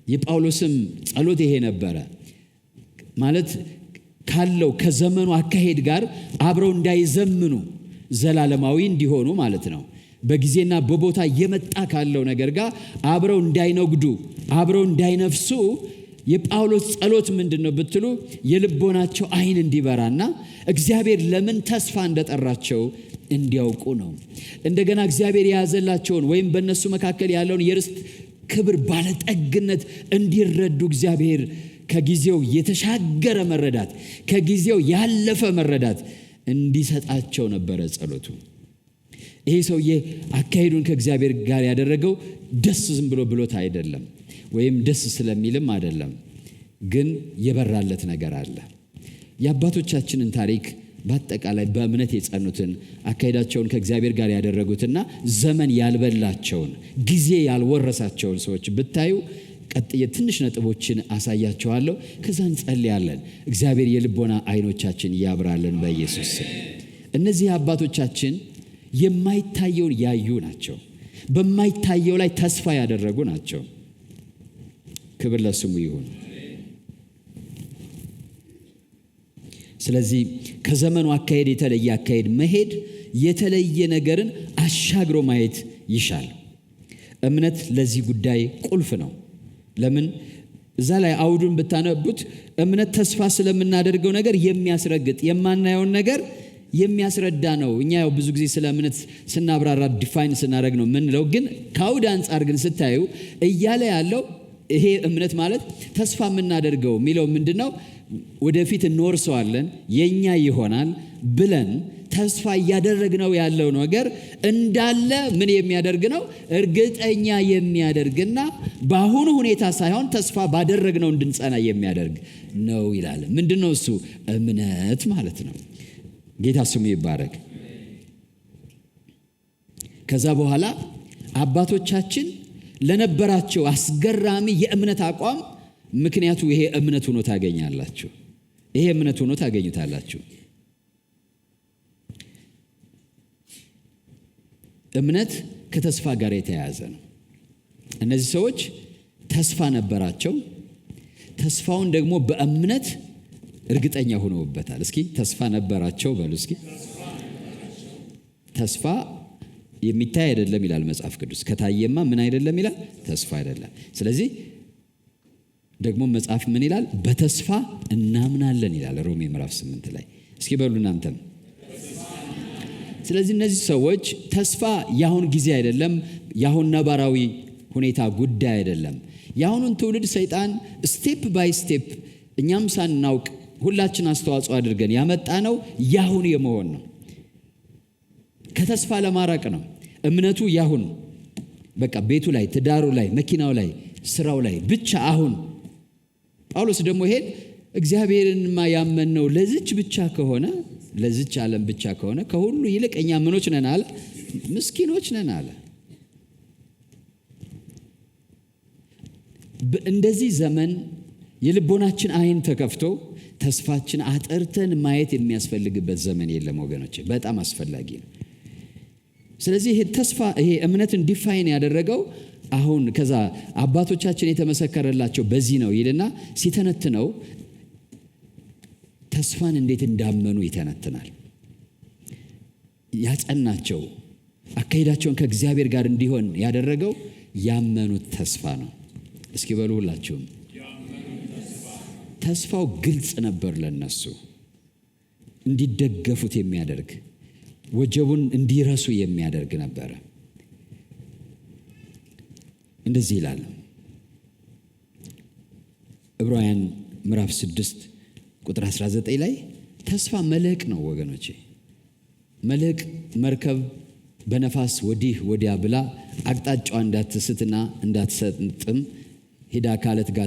የጳውሎስም ጸሎት ይሄ ነበረ። ማለት ካለው ከዘመኑ አካሄድ ጋር አብረው እንዳይዘምኑ ዘላለማዊ እንዲሆኑ ማለት ነው። በጊዜና በቦታ የመጣ ካለው ነገር ጋር አብረው እንዳይነጉዱ፣ አብረው እንዳይነፍሱ የጳውሎስ ጸሎት ምንድን ነው ብትሉ የልቦናቸው አይን እንዲበራና እግዚአብሔር ለምን ተስፋ እንደጠራቸው እንዲያውቁ ነው። እንደገና እግዚአብሔር የያዘላቸውን ወይም በእነሱ መካከል ያለውን የርስት ክብር ባለጠግነት እንዲረዱ እግዚአብሔር ከጊዜው የተሻገረ መረዳት፣ ከጊዜው ያለፈ መረዳት እንዲሰጣቸው ነበረ ጸሎቱ። ይሄ ሰውዬ አካሄዱን ከእግዚአብሔር ጋር ያደረገው ደስ ዝም ብሎት አይደለም፣ ወይም ደስ ስለሚልም አይደለም። ግን የበራለት ነገር አለ። የአባቶቻችንን ታሪክ በአጠቃላይ በእምነት የጸኑትን አካሄዳቸውን ከእግዚአብሔር ጋር ያደረጉትና ዘመን ያልበላቸውን ጊዜ ያልወረሳቸውን ሰዎች ብታዩ ቀጥዬ ትንሽ ነጥቦችን አሳያቸዋለሁ። ከዛ እንጸልያለን። እግዚአብሔር የልቦና አይኖቻችን ያብራልን በኢየሱስ ስም። እነዚህ አባቶቻችን የማይታየውን ያዩ ናቸው። በማይታየው ላይ ተስፋ ያደረጉ ናቸው። ክብር ለስሙ ይሁን። ስለዚህ ከዘመኑ አካሄድ የተለየ አካሄድ መሄድ የተለየ ነገርን አሻግሮ ማየት ይሻል። እምነት ለዚህ ጉዳይ ቁልፍ ነው። ለምን? እዛ ላይ አውዱን ብታነቡት እምነት ተስፋ ስለምናደርገው ነገር የሚያስረግጥ የማናየውን ነገር የሚያስረዳ ነው። እኛ ያው ብዙ ጊዜ ስለ እምነት ስናብራራ ዲፋይን ስናደርግ ነው ምንለው። ግን ከአውድ አንጻር ግን ስታዩ እያለ ያለው ይሄ እምነት ማለት ተስፋ የምናደርገው የሚለው ምንድነው? ወደፊት እንወርሰዋለን፣ የኛ ይሆናል ብለን ተስፋ እያደረግነው ያለው ነገር እንዳለ ምን የሚያደርግ ነው? እርግጠኛ የሚያደርግና በአሁኑ ሁኔታ ሳይሆን ተስፋ ባደረግነው እንድንጸና የሚያደርግ ነው ይላል። ምንድነው እሱ? እምነት ማለት ነው። ጌታ ስሙ ይባረክ። ከዛ በኋላ አባቶቻችን ለነበራቸው አስገራሚ የእምነት አቋም ምክንያቱ ይሄ እምነት ሆኖ ታገኛላችሁ። ይሄ እምነት ሆኖ ታገኙታላችሁ። እምነት ከተስፋ ጋር የተያያዘ ነው። እነዚህ ሰዎች ተስፋ ነበራቸው። ተስፋውን ደግሞ በእምነት እርግጠኛ ሆነውበታል። እስኪ ተስፋ ነበራቸው በሉ እስኪ። ተስፋ የሚታይ አይደለም ይላል መጽሐፍ ቅዱስ። ከታየማ ምን አይደለም ይላል? ተስፋ አይደለም። ስለዚህ ደግሞ መጽሐፍ ምን ይላል? በተስፋ እናምናለን ይላል ሮሜ ምዕራፍ 8 ላይ። እስኪ በሉ እናንተም። ስለዚህ እነዚህ ሰዎች ተስፋ የአሁን ጊዜ አይደለም፣ የአሁን ነባራዊ ሁኔታ ጉዳይ አይደለም። የአሁኑን ትውልድ ሰይጣን ስቴፕ ባይ ስቴፕ እኛም ሳናውቅ ሁላችን አስተዋጽኦ አድርገን ያመጣ ነው ያሁን የመሆን ነው። ከተስፋ ለማራቅ ነው። እምነቱ ያሁን በቃ ቤቱ ላይ፣ ትዳሩ ላይ፣ መኪናው ላይ፣ ስራው ላይ ብቻ አሁን። ጳውሎስ ደግሞ ይሄን እግዚአብሔርንማ ያመንነው ለዚች ብቻ ከሆነ ለዚች ዓለም ብቻ ከሆነ ከሁሉ ይልቅ እኛ ምኖች ነን አለ? ምስኪኖች ነን አለ። እንደዚህ ዘመን የልቦናችን አይን ተከፍቶ ተስፋችን አጠርተን ማየት የሚያስፈልግበት ዘመን የለም ወገኖች፣ በጣም አስፈላጊ ነው። ስለዚህ ይሄ ተስፋ ይሄ እምነትን ዲፋይን ያደረገው አሁን ከዛ አባቶቻችን የተመሰከረላቸው በዚህ ነው ይልና ሲተነትነው ተስፋን እንዴት እንዳመኑ ይተነትናል። ያጸናቸው አካሄዳቸውን ከእግዚአብሔር ጋር እንዲሆን ያደረገው ያመኑት ተስፋ ነው። እስኪ በሉ ሁላችሁም። ተስፋው ግልጽ ነበር ለነሱ፣ እንዲደገፉት የሚያደርግ ወጀቡን እንዲረሱ የሚያደርግ ነበረ። እንደዚህ ይላል ዕብራውያን ምዕራፍ 6 ቁጥር 19 ላይ ተስፋ መልሕቅ ነው ወገኖቼ። መልሕቅ መርከብ በነፋስ ወዲህ ወዲያ ብላ አቅጣጫዋ እንዳትስትና እንዳትሰጥም ሄዳ ካለት ጋር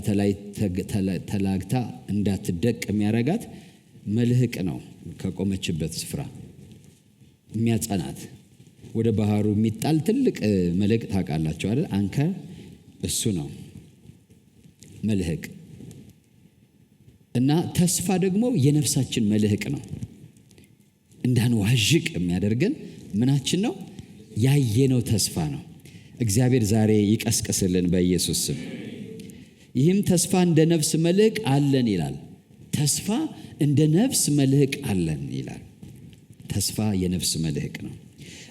ተላግታ እንዳትደቅ የሚያረጋት መልሕቅ ነው። ከቆመችበት ስፍራ የሚያጸናት ወደ ባህሩ የሚጣል ትልቅ መልሕቅ ታውቃላችሁ አይደል? አንከር እሱ ነው መልሕቅ። እና ተስፋ ደግሞ የነፍሳችን መልሕቅ ነው። እንዳንዋዥቅ የሚያደርገን ምናችን ነው? ያየነው ተስፋ ነው። እግዚአብሔር ዛሬ ይቀስቅስልን በኢየሱስ ስም። ይህም ተስፋ እንደ ነፍስ መልሕቅ አለን ይላል። ተስፋ እንደ ነፍስ መልሕቅ አለን ይላል። ተስፋ የነፍስ መልሕቅ ነው።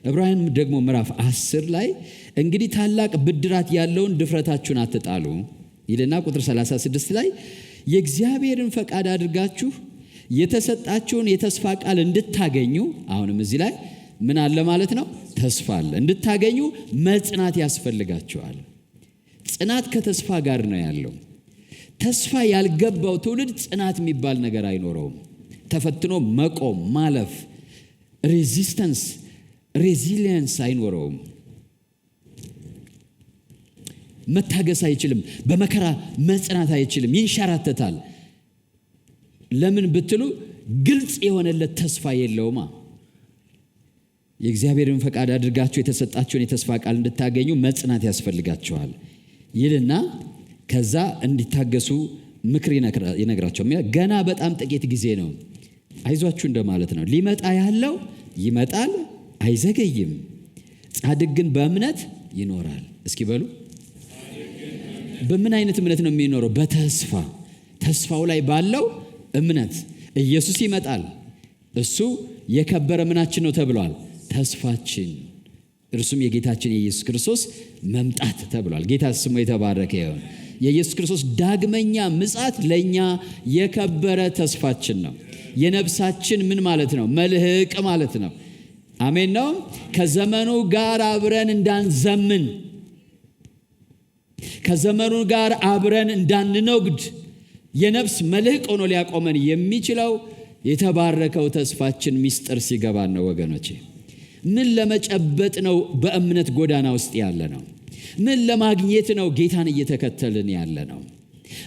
ዕብራውያን ደግሞ ምዕራፍ 10 ላይ እንግዲህ ታላቅ ብድራት ያለውን ድፍረታችሁን አትጣሉ ይልና ቁጥር 36 ላይ የእግዚአብሔርን ፈቃድ አድርጋችሁ የተሰጣችሁን የተስፋ ቃል እንድታገኙ፣ አሁንም እዚህ ላይ ምን አለ ማለት ነው? ተስፋ አለ። እንድታገኙ መጽናት ያስፈልጋችኋል። ጽናት ከተስፋ ጋር ነው ያለው። ተስፋ ያልገባው ትውልድ ጽናት የሚባል ነገር አይኖረውም። ተፈትኖ መቆም፣ ማለፍ፣ ሬዚስተንስ፣ ሬዚሊየንስ አይኖረውም። መታገስ አይችልም። በመከራ መጽናት አይችልም። ይንሸራተታል። ለምን ብትሉ ግልጽ የሆነለት ተስፋ የለውማ። የእግዚአብሔርን ፈቃድ አድርጋችሁ የተሰጣችሁን የተስፋ ቃል እንድታገኙ መጽናት ያስፈልጋችኋል ይልና ከዛ እንዲታገሱ ምክር ይነግራቸው። ገና በጣም ጥቂት ጊዜ ነው፣ አይዟችሁ እንደማለት ነው። ሊመጣ ያለው ይመጣል፣ አይዘገይም። ጻድቅ ግን በእምነት ይኖራል። እስኪ በሉ በምን አይነት እምነት ነው የሚኖረው? በተስፋ ተስፋው ላይ ባለው እምነት። ኢየሱስ ይመጣል። እሱ የከበረ ምናችን ነው ተብሏል፣ ተስፋችን። እርሱም የጌታችን የኢየሱስ ክርስቶስ መምጣት ተብሏል። ጌታ ስሙ የተባረከ ይሁን። የኢየሱስ ክርስቶስ ዳግመኛ ምጽአት ለኛ የከበረ ተስፋችን ነው። የነፍሳችን ምን ማለት ነው? መልሕቅ ማለት ነው። አሜን ነው። ከዘመኑ ጋር አብረን እንዳንዘምን ከዘመኑ ጋር አብረን እንዳንነጉድ የነፍስ መልህቅ ሆኖ ሊያቆመን የሚችለው የተባረከው ተስፋችን ምስጢር ሲገባን ነው ወገኖቼ። ምን ለመጨበጥ ነው በእምነት ጎዳና ውስጥ ያለ ነው? ምን ለማግኘት ነው ጌታን እየተከተልን ያለ ነው?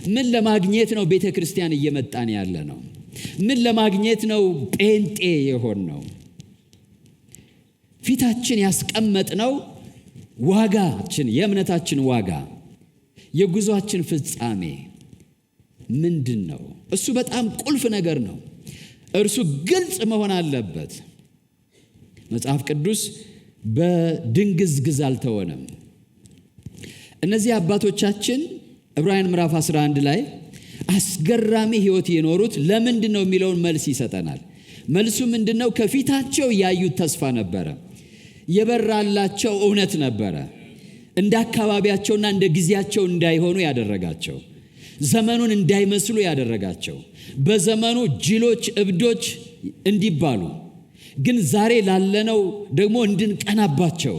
ምን ለማግኘት ነው ቤተ ክርስቲያን እየመጣን ያለ ነው? ምን ለማግኘት ነው ጴንጤ የሆን ነው? ፊታችን ያስቀመጥነው ዋጋችን፣ የእምነታችን ዋጋ፣ የጉዟችን ፍጻሜ ምንድን ነው? እሱ በጣም ቁልፍ ነገር ነው። እርሱ ግልጽ መሆን አለበት። መጽሐፍ ቅዱስ በድንግዝግዝ አልተወንም። እነዚህ አባቶቻችን ዕብራውያን ምዕራፍ 11 ላይ አስገራሚ ሕይወት የኖሩት ለምንድን ነው የሚለውን መልስ ይሰጠናል። መልሱ ምንድን ነው? ከፊታቸው ያዩት ተስፋ ነበረ። የበራላቸው እውነት ነበረ። እንደ አካባቢያቸውና እንደ ጊዜያቸው እንዳይሆኑ ያደረጋቸው፣ ዘመኑን እንዳይመስሉ ያደረጋቸው፣ በዘመኑ ጅሎች፣ እብዶች እንዲባሉ ግን ዛሬ ላለነው ደግሞ እንድንቀናባቸው፣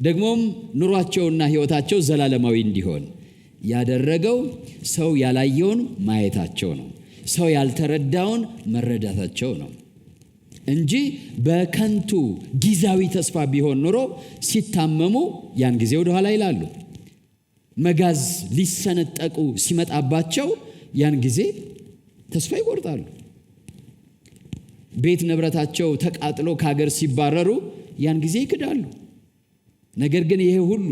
ደግሞም ኑሯቸውና ሕይወታቸው ዘላለማዊ እንዲሆን ያደረገው ሰው ያላየውን ማየታቸው ነው። ሰው ያልተረዳውን መረዳታቸው ነው እንጂ በከንቱ ጊዜያዊ ተስፋ ቢሆን ኖሮ ሲታመሙ ያን ጊዜ ወደ ኋላ ይላሉ። መጋዝ ሊሰነጠቁ ሲመጣባቸው ያን ጊዜ ተስፋ ይቆርጣሉ። ቤት ንብረታቸው ተቃጥሎ ከሀገር ሲባረሩ ያን ጊዜ ይክዳሉ። ነገር ግን ይሄ ሁሉ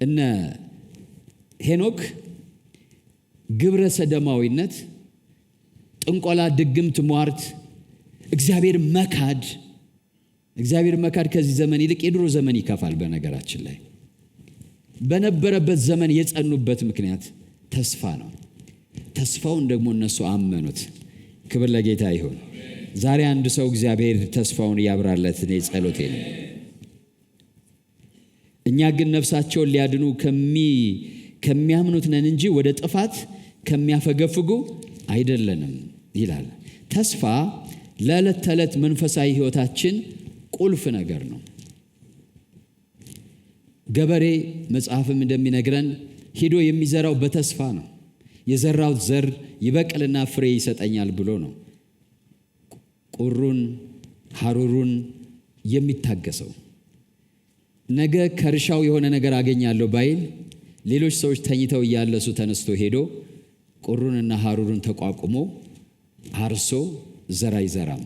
እነ ሄኖክ ግብረ ሰደማዊነት፣ ጥንቆላ፣ ድግምት፣ ሟርት፣ እግዚአብሔር መካድ ከዚህ ዘመን ይልቅ የድሮ ዘመን ይከፋል። በነገራችን ላይ በነበረበት ዘመን የጸኑበት ምክንያት ተስፋ ነው። ተስፋውን ደግሞ እነሱ አመኑት። ክብር ለጌታ ይሁን። ዛሬ አንድ ሰው እግዚአብሔር ተስፋውን ያብራለት እኔ ጸሎቴ ነው። እኛ ግን ነፍሳቸውን ሊያድኑ ከሚያምኑት ነን እንጂ ወደ ጥፋት ከሚያፈገፍጉ አይደለንም ይላል። ተስፋ ለዕለት ተዕለት መንፈሳዊ ሕይወታችን ቁልፍ ነገር ነው። ገበሬ መጽሐፍም እንደሚነግረን ሄዶ የሚዘራው በተስፋ ነው። የዘራው ዘር ይበቅልና ፍሬ ይሰጠኛል ብሎ ነው ቁሩን ሐሩሩን የሚታገሰው። ነገ ከእርሻው የሆነ ነገር አገኛለሁ ባይል ሌሎች ሰዎች ተኝተው እያለሱ ተነስቶ ሄዶ ቁሩንና ሐሩሩን ተቋቁሞ አርሶ ዘር አይዘራም።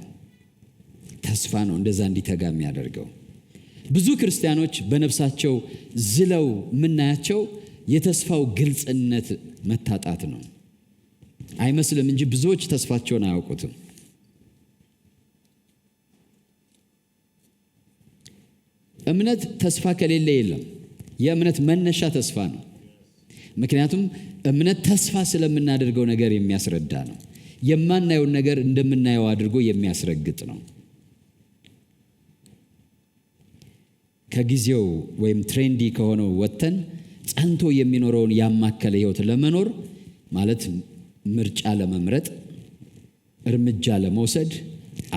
ተስፋ ነው እንደዛ እንዲተጋ የሚያደርገው። ብዙ ክርስቲያኖች በነፍሳቸው ዝለው የምናያቸው የተስፋው ግልጽነት መታጣት ነው። አይመስልም እንጂ ብዙዎች ተስፋቸውን አያውቁትም። እምነት ተስፋ ከሌለ የለም። የእምነት መነሻ ተስፋ ነው። ምክንያቱም እምነት ተስፋ ስለምናደርገው ነገር የሚያስረዳ ነው። የማናየውን ነገር እንደምናየው አድርጎ የሚያስረግጥ ነው። ከጊዜው ወይም ትሬንዲ ከሆነው ወጥተን ጸንቶ የሚኖረውን ያማከለ ሕይወት ለመኖር ማለት ምርጫ ለመምረጥ፣ እርምጃ ለመውሰድ፣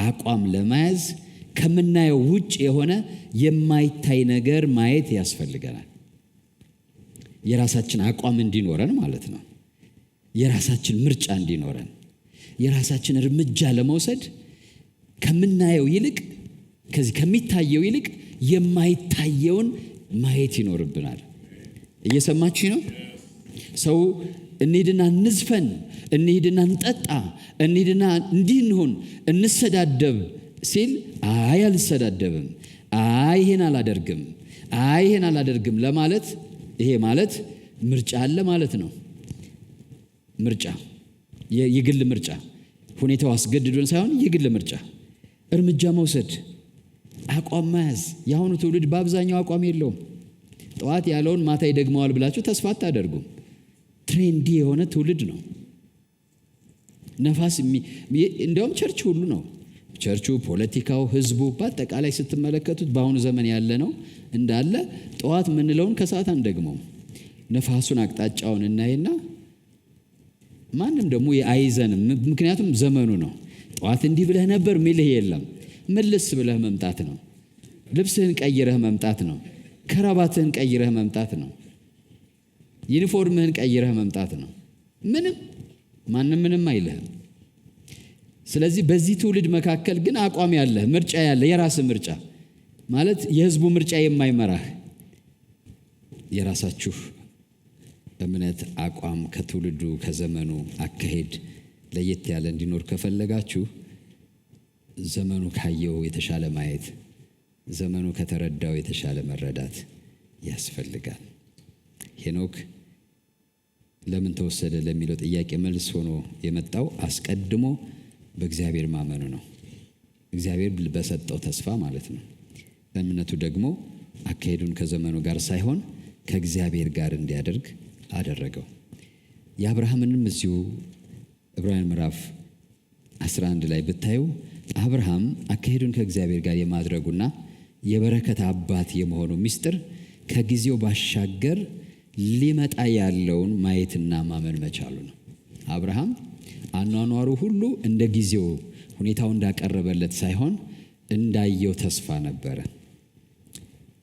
አቋም ለመያዝ ከምናየው ውጭ የሆነ የማይታይ ነገር ማየት ያስፈልገናል። የራሳችን አቋም እንዲኖረን ማለት ነው። የራሳችን ምርጫ እንዲኖረን፣ የራሳችን እርምጃ ለመውሰድ ከምናየው ይልቅ ከዚህ ከሚታየው ይልቅ የማይታየውን ማየት ይኖርብናል። እየሰማችሁ ነው? ሰው እንሂድና እንዝፈን፣ እንሂድና እንጠጣ፣ እንሂድና እንዲህ እንሁን፣ እንሰዳደብ ሲል አይ አልሰዳደብም፣ አይ ይሄን አላደርግም ለማለት ይሄ ማለት ምርጫ አለ ማለት ነው። ምርጫ የግል ምርጫ፣ ሁኔታው አስገድዶን ሳይሆን የግል ምርጫ፣ እርምጃ መውሰድ፣ አቋም መያዝ። የአሁኑ ትውልድ በአብዛኛው አቋም የለውም። ጠዋት ያለውን ማታ ይደግመዋል ብላችሁ ተስፋ አታደርጉም። ትሬንዲ የሆነ ትውልድ ነው። ነፋስ እንደውም ቸርች ሁሉ ነው። ቸርቹ፣ ፖለቲካው፣ ህዝቡ በአጠቃላይ ስትመለከቱት በአሁኑ ዘመን ያለ ነው እንዳለ ጠዋት ምንለውን ከሰዓት አንደግመው። ነፋሱን አቅጣጫውን እናይና ማንም ደግሞ አይዘንም። ምክንያቱም ዘመኑ ነው። ጠዋት እንዲህ ብለህ ነበር ሚልህ የለም። መልስ ብለህ መምጣት ነው። ልብስህን ቀይረህ መምጣት ነው። ከረባትህን ቀይረህ መምጣት ነው። ዩኒፎርምህን ቀይረህ መምጣት ነው። ማንም አይልህም። ስለዚህ በዚህ ትውልድ መካከል ግን አቋም ያለህ፣ ምርጫ ያለህ፣ የራስህ ምርጫ ማለት የህዝቡ ምርጫ የማይመራህ የራሳችሁ እምነት፣ አቋም ከትውልዱ ከዘመኑ አካሄድ ለየት ያለ እንዲኖር ከፈለጋችሁ ዘመኑ ካየው የተሻለ ማየት፣ ዘመኑ ከተረዳው የተሻለ መረዳት ያስፈልጋል። ሄኖክ ለምን ተወሰደ ለሚለው ጥያቄ መልስ ሆኖ የመጣው አስቀድሞ በእግዚአብሔር ማመኑ ነው። እግዚአብሔር በሰጠው ተስፋ ማለት ነው። እምነቱ ደግሞ አካሄዱን ከዘመኑ ጋር ሳይሆን ከእግዚአብሔር ጋር እንዲያደርግ አደረገው። የአብርሃምንም እዚሁ ዕብራውያን ምዕራፍ 11 ላይ ብታዩ አብርሃም አካሄዱን ከእግዚአብሔር ጋር የማድረጉና የበረከት አባት የመሆኑ ምስጢር ከጊዜው ባሻገር ሊመጣ ያለውን ማየትና ማመን መቻሉ ነው። አብርሃም አኗኗሩ ሁሉ እንደ ጊዜው ሁኔታው እንዳቀረበለት ሳይሆን እንዳየው ተስፋ ነበረ።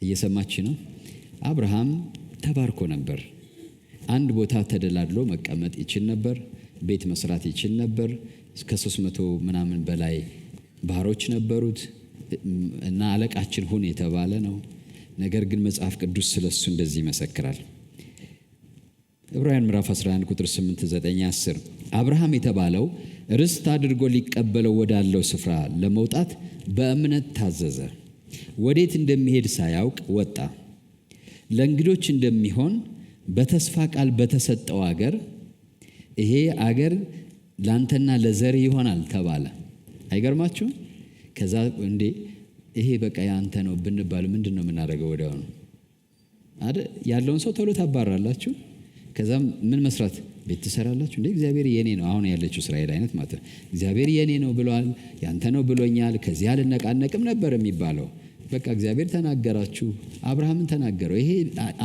እየሰማች ነው። አብርሃም ተባርኮ ነበር። አንድ ቦታ ተደላድሎ መቀመጥ ይችል ነበር። ቤት መስራት ይችል ነበር። እስከ 300 ምናምን በላይ ባሮች ነበሩት እና አለቃችን ሁን የተባለ ነው። ነገር ግን መጽሐፍ ቅዱስ ስለሱ እንደዚህ ይመሰክራል። ዕብራውያን ምዕራፍ 11 ቁጥር 8፣ 9፣ 10 አብርሃም የተባለው ርስት አድርጎ ሊቀበለው ወዳለው ስፍራ ለመውጣት በእምነት ታዘዘ። ወዴት እንደሚሄድ ሳያውቅ ወጣ። ለእንግዶች እንደሚሆን በተስፋ ቃል በተሰጠው አገር፣ ይሄ አገር ላንተና ለዘር ይሆናል ተባለ። አይገርማችሁም? ከዛ እንዴ ይሄ በቃ ያንተ ነው ብንባል ምንድን ነው የምናደርገው? ወዲያው ነው አይደል? ያለውን ሰው ቶሎ ታባራላችሁ። ከዛም ምን መስራት ቤት ትሰራላችሁ። እንዴ እግዚአብሔር የኔ ነው። አሁን ያለችው እስራኤል አይነት ማለት ነው። እግዚአብሔር የኔ ነው ብሏል፣ ያንተ ነው ብሎኛል፣ ከዚህ አልነቃነቅም ነበር የሚባለው። በቃ እግዚአብሔር ተናገራችሁ፣ አብርሃምን ተናገረው። ይሄ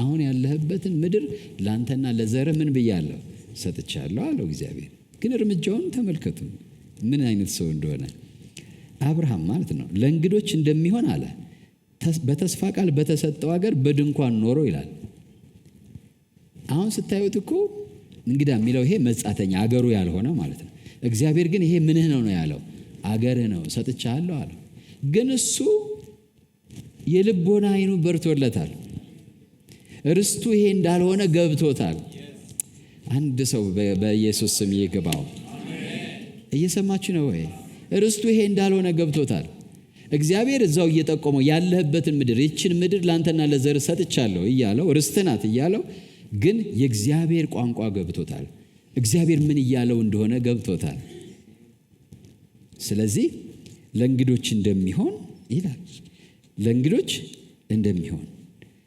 አሁን ያለህበትን ምድር ላንተና ለዘርህ ምን ብያለሁ ሰጥቻለሁ አለው እግዚአብሔር። ግን እርምጃውን ተመልከቱ ምን አይነት ሰው እንደሆነ አብርሃም ማለት ነው። ለእንግዶች እንደሚሆን አለ በተስፋ ቃል በተሰጠው ሀገር በድንኳን ኖሮ ይላል። አሁን ስታዩት እኮ እንግዳ የሚለው ይሄ መጻተኛ አገሩ ያልሆነ ማለት ነው። እግዚአብሔር ግን ይሄ ምንህ ነው ያለው? አገርህ ነው ሰጥቻለሁ አለው። ግን እሱ የልቦና አይኑ በርቶለታል። ርስቱ ይሄ እንዳልሆነ ገብቶታል። አንድ ሰው በኢየሱስ ስም ይግባው። እየሰማችሁ ነው ወይ? ርስቱ ይሄ እንዳልሆነ ገብቶታል። እግዚአብሔር እዛው እየጠቆመው ያለህበትን ምድር፣ ይችን ምድር ላንተና ለዘር ሰጥቻለሁ እያለው ርስት ናት እያለው፣ ግን የእግዚአብሔር ቋንቋ ገብቶታል። እግዚአብሔር ምን እያለው እንደሆነ ገብቶታል። ስለዚህ ለእንግዶች እንደሚሆን ይላል።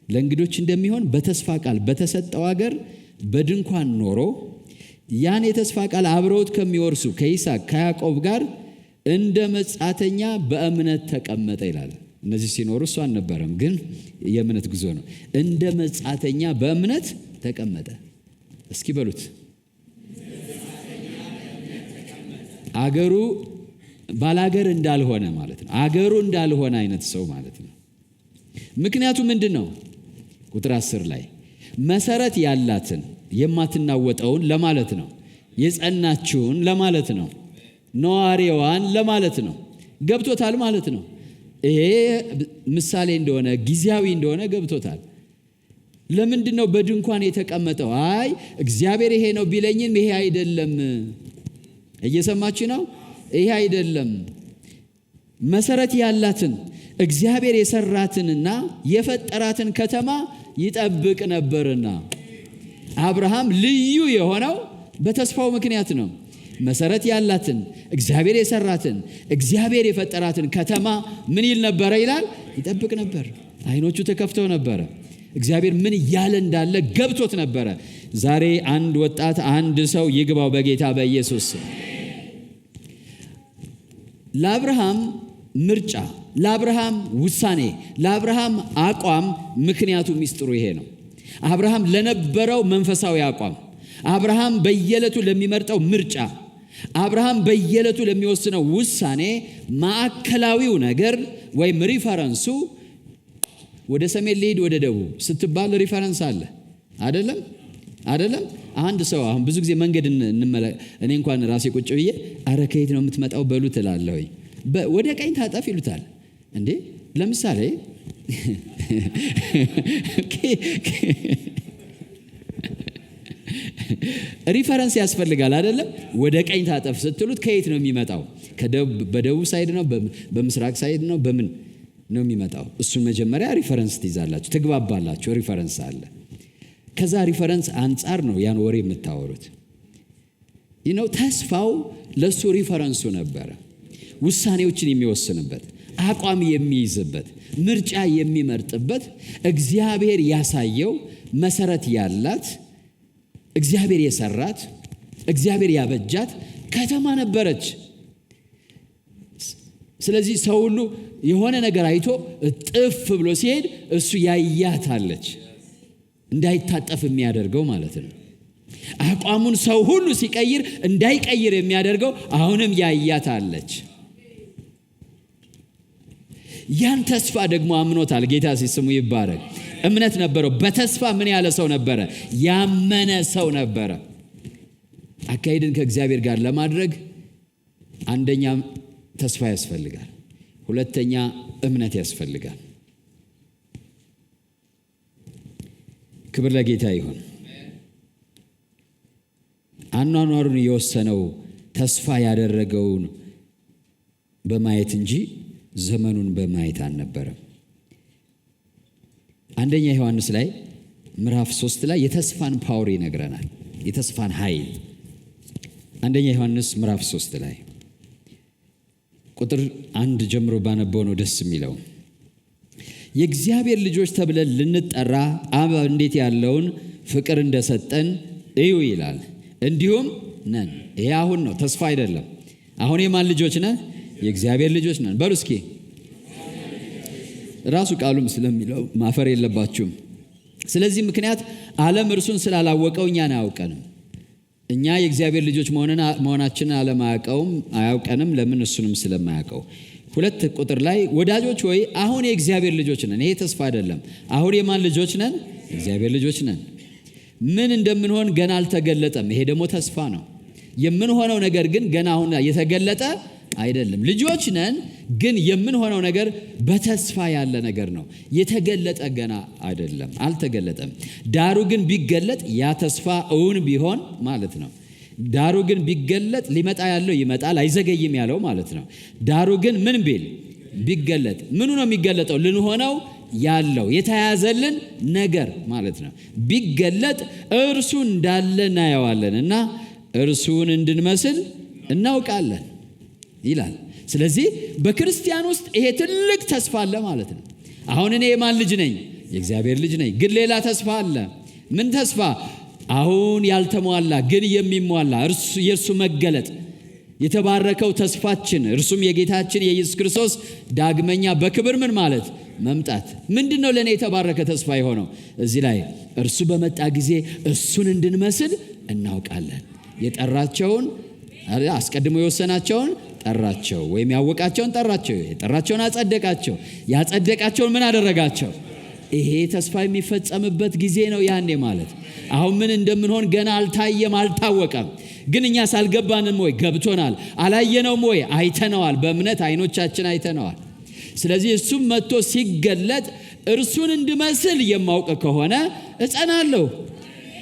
ለእንግዶች እንደሚሆን በተስፋ ቃል በተሰጠው ሀገር በድንኳን ኖሮ ያን የተስፋ ቃል አብረውት ከሚወርሱ ከይስሐቅ ከያዕቆብ ጋር እንደ መጻተኛ በእምነት ተቀመጠ ይላል። እነዚህ ሲኖሩ እሱ አልነበረም፣ ግን የእምነት ጉዞ ነው። እንደ መጻተኛ በእምነት ተቀመጠ። እስኪ በሉት። አገሩ ባላገር እንዳልሆነ ማለት ነው። አገሩ እንዳልሆነ አይነት ሰው ማለት ነው። ምክንያቱ ምንድን ነው? ቁጥር 10 ላይ መሰረት ያላትን የማትናወጠውን ለማለት ነው። የጸናችውን ለማለት ነው። ነዋሪዋን ለማለት ነው። ገብቶታል ማለት ነው። ይሄ ምሳሌ እንደሆነ ጊዜያዊ እንደሆነ ገብቶታል። ለምንድን ነው በድንኳን የተቀመጠው? አይ እግዚአብሔር ይሄ ነው ቢለኝም ይሄ አይደለም። እየሰማችሁ ነው? ይሄ አይደለም። መሰረት ያላትን እግዚአብሔር የሰራትንና የፈጠራትን ከተማ ይጠብቅ ነበርና አብርሃም ልዩ የሆነው በተስፋው ምክንያት ነው። መሰረት ያላትን እግዚአብሔር የሰራትን እግዚአብሔር የፈጠራትን ከተማ ምን ይል ነበረ ይላል? ይጠብቅ ነበር። አይኖቹ ተከፍተው ነበረ። እግዚአብሔር ምን እያለ እንዳለ ገብቶት ነበረ። ዛሬ አንድ ወጣት አንድ ሰው ይግባው በጌታ በኢየሱስ። ለአብርሃም ምርጫ፣ ለአብርሃም ውሳኔ፣ ለአብርሃም አቋም ምክንያቱ ሚስጥሩ ይሄ ነው። አብርሃም ለነበረው መንፈሳዊ አቋም፣ አብርሃም በየዕለቱ ለሚመርጠው ምርጫ፣ አብርሃም በየዕለቱ ለሚወስነው ውሳኔ ማዕከላዊው ነገር ወይም ሪፈረንሱ ወደ ሰሜን ልሂድ ወደ ደቡብ ስትባል ሪፈረንስ አለ አይደለም? አይደለም? አንድ ሰው አሁን ብዙ ጊዜ መንገድ እኔ እንኳን ራሴ ቁጭ ብዬ አረ ከየት ነው የምትመጣው በሉት እላለሁ። ወደ ቀኝ ታጠፍ ይሉታል። እንዴ ለምሳሌ ሪፈረንስ ያስፈልጋል አይደለም? ወደ ቀኝ ታጠፍ ስትሉት ከየት ነው የሚመጣው? በደቡብ ሳይድ ነው? በምስራቅ ሳይድ ነው? በምን ነው የሚመጣው? እሱን መጀመሪያ ሪፈረንስ ትይዛላችሁ፣ ትግባባላችሁ። ሪፈረንስ አለ። ከዛ ሪፈረንስ አንጻር ነው ያን ወሬ የምታወሩት። ተስፋው ለሱ ሪፈረንሱ ነበረ። ውሳኔዎችን የሚወስንበት፣ አቋም የሚይዝበት፣ ምርጫ የሚመርጥበት እግዚአብሔር ያሳየው መሰረት ያላት እግዚአብሔር የሰራት እግዚአብሔር ያበጃት ከተማ ነበረች። ስለዚህ ሰው ሁሉ የሆነ ነገር አይቶ ጥፍ ብሎ ሲሄድ እሱ ያያታለች፣ እንዳይታጠፍ የሚያደርገው ማለት ነው። አቋሙን ሰው ሁሉ ሲቀይር እንዳይቀይር የሚያደርገው አሁንም ያያታለች። ያን ተስፋ ደግሞ አምኖታል። ጌታ ስሙ ይባረክ። እምነት ነበረው። በተስፋ ምን ያለ ሰው ነበረ? ያመነ ሰው ነበረ። አካሄድን ከእግዚአብሔር ጋር ለማድረግ አንደኛ ተስፋ ያስፈልጋል፣ ሁለተኛ እምነት ያስፈልጋል። ክብር ለጌታ ይሁን። አኗኗሩን የወሰነው ተስፋ ያደረገውን በማየት እንጂ ዘመኑን በማየት አልነበረም። አንደኛ ዮሐንስ ላይ ምዕራፍ 3 ላይ የተስፋን ፓወር ይነግረናል፣ የተስፋን ኃይል። አንደኛ ዮሐንስ ምዕራፍ 3 ላይ ቁጥር 1 ጀምሮ ባነበው ነው ደስ የሚለው። የእግዚአብሔር ልጆች ተብለን ልንጠራ አብ እንዴት ያለውን ፍቅር እንደሰጠን እዩ ይላል። እንዲሁም ነን። ይሄ አሁን ነው፣ ተስፋ አይደለም። አሁን የማን ልጆች ነን? የእግዚአብሔር ልጆች ነን። በሉ እስኪ ራሱ ቃሉም ስለሚለው ማፈር የለባችሁም። ስለዚህ ምክንያት ዓለም እርሱን ስላላወቀው እኛን አያውቀንም። እኛ የእግዚአብሔር ልጆች መሆናችንን ዓለም አያውቀንም። ለምን? እሱንም ስለማያውቀው። 2 ቁጥር ላይ ወዳጆች ሆይ አሁን የእግዚአብሔር ልጆች ነን። ይሄ ተስፋ አይደለም። አሁን የማን ልጆች ነን? የእግዚአብሔር ልጆች ነን። ምን እንደምንሆን ገና አልተገለጠም። ይሄ ደግሞ ተስፋ ነው። የምንሆነው ነገር ግን ገና አሁን የተገለጠ አይደለም። ልጆች ነን፣ ግን የምንሆነው ነገር በተስፋ ያለ ነገር ነው። የተገለጠ ገና አይደለም፣ አልተገለጠም። ዳሩ ግን ቢገለጥ ያ ተስፋ እውን ቢሆን ማለት ነው። ዳሩ ግን ቢገለጥ ሊመጣ ያለው ይመጣል፣ አይዘገይም ያለው ማለት ነው። ዳሩ ግን ምን ቢል ቢገለጥ፣ ምኑ ነው የሚገለጠው? ልንሆነው ያለው የተያዘልን ነገር ማለት ነው። ቢገለጥ እርሱ እንዳለ እናየዋለን እና እርሱን እንድንመስል እናውቃለን ይላል። ስለዚህ በክርስቲያን ውስጥ ይሄ ትልቅ ተስፋ አለ ማለት ነው። አሁን እኔ የማን ልጅ ነኝ? የእግዚአብሔር ልጅ ነኝ። ግን ሌላ ተስፋ አለ። ምን ተስፋ? አሁን ያልተሟላ ግን የሚሟላ የእርሱ መገለጥ፣ የተባረከው ተስፋችን እርሱም የጌታችን የኢየሱስ ክርስቶስ ዳግመኛ በክብር ምን ማለት መምጣት። ምንድን ነው ለእኔ የተባረከ ተስፋ የሆነው? እዚህ ላይ እርሱ በመጣ ጊዜ እሱን እንድንመስል እናውቃለን። የጠራቸውን አስቀድሞ የወሰናቸውን ጠራቸው፣ ወይም ያወቃቸውን ጠራቸው፣ የጠራቸውን አጸደቃቸው፣ ያጸደቃቸውን ምን አደረጋቸው? ይሄ ተስፋ የሚፈጸምበት ጊዜ ነው ያኔ ማለት። አሁን ምን እንደምንሆን ገና አልታየም፣ አልታወቀም። ግን እኛስ አልገባንም ወይ? ገብቶናል። አላየነውም ወይ? አይተነዋል። በእምነት አይኖቻችን አይተነዋል። ስለዚህ እሱም መጥቶ ሲገለጥ እርሱን እንድመስል የማውቅ ከሆነ እጸናለሁ።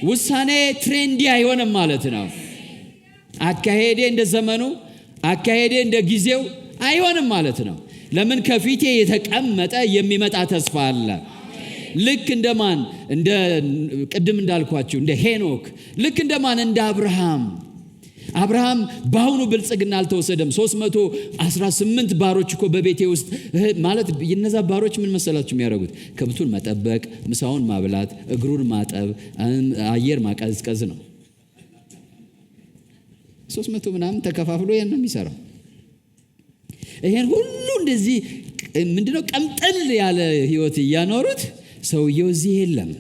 ውሳኔ ትሬንዲ አይሆንም ማለት ነው። አካሄዴ እንደ ዘመኑ፣ አካሄዴ እንደ ጊዜው አይሆንም ማለት ነው። ለምን? ከፊቴ የተቀመጠ የሚመጣ ተስፋ አለ። ልክ እንደማን? እንደ ቅድም እንዳልኳችሁ እንደ ሄኖክ፣ ልክ እንደማን? እንደ አብርሃም በአሁኑ ብልጽግና አልተወሰደም። 318 ባሮች እኮ በቤቴ ውስጥ ማለት የነዛ ባሮች ምን መሰላችሁ የሚያደርጉት? ከብቱን መጠበቅ፣ ምሳውን ማብላት፣ እግሩን ማጠብ፣ አየር ማቀዝቀዝ ነው። 300 ምናምን ተከፋፍሎ ያን ነው የሚሰራው። ይሄን ሁሉ እንደዚህ ምንድነው ቀምጠል ያለ ህይወት እያኖሩት ሰውየው እዚህ የለም።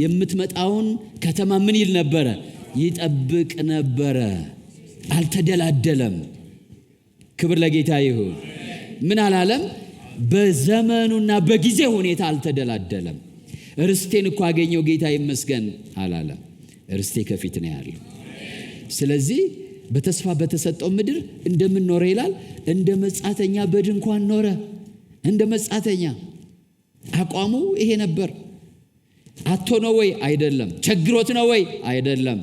የምትመጣውን ከተማ ምን ይል ነበረ? ይጠብቅ ነበረ። አልተደላደለም። ክብር ለጌታ ይሁን። ምን አላለም? በዘመኑና በጊዜ ሁኔታ አልተደላደለም። ርስቴን እኮ አገኘው ጌታ ይመስገን አላለም። ርስቴ ከፊት ነው ያለው። ስለዚህ በተስፋ በተሰጠው ምድር እንደምን ኖረ ይላል? እንደ መጻተኛ በድንኳን ኖረ። እንደ መጻተኛ አቋሙ ይሄ ነበር። አቶ ነው ወይ? አይደለም። ቸግሮት ነው ወይ? አይደለም።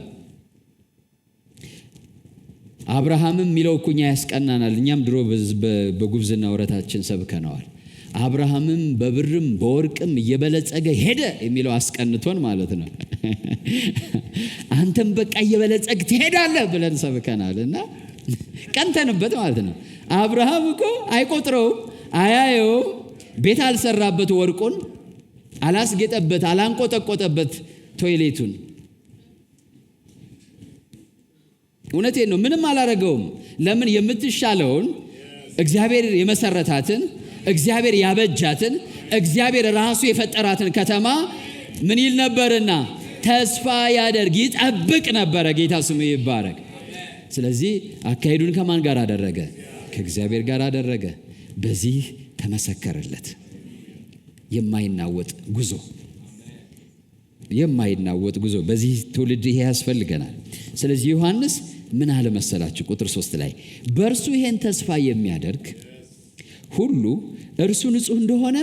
አብርሃምም የሚለው እኮ እኛ ያስቀናናል። እኛም ድሮ በጉብዝና ወረታችን ሰብከነዋል። አብርሃምም በብርም በወርቅም እየበለጸገ ሄደ የሚለው አስቀንቶን ማለት ነው። አንተም በቃ እየበለጸግ ትሄዳለህ ብለን ሰብከናል እና ቀንተንበት ማለት ነው። አብርሃም እኮ አይቆጥረውም፣ አያየውም፣ ቤት አልሰራበት፣ ወርቁን አላስጌጠበት፣ አላንቆጠቆጠበት ቶይሌቱን። እውነቴን ነው። ምንም አላረገውም። ለምን? የምትሻለውን እግዚአብሔር የመሰረታትን እግዚአብሔር ያበጃትን እግዚአብሔር ራሱ የፈጠራትን ከተማ ምን ይል ነበርና ተስፋ ያደርግ ይጠብቅ ነበረ። ጌታ ስሙ ይባረክ። ስለዚህ አካሄዱን ከማን ጋር አደረገ? ከእግዚአብሔር ጋር አደረገ። በዚህ ተመሰከረለት። የማይናወጥ ጉዞ፣ የማይናወጥ ጉዞ። በዚህ ትውልድ ይሄ ያስፈልገናል። ስለዚህ ዮሐንስ ምን አለ መሰላችሁ? ቁጥር 3 ላይ በእርሱ ይሄን ተስፋ የሚያደርግ ሁሉ እርሱ ንጹሕ እንደሆነ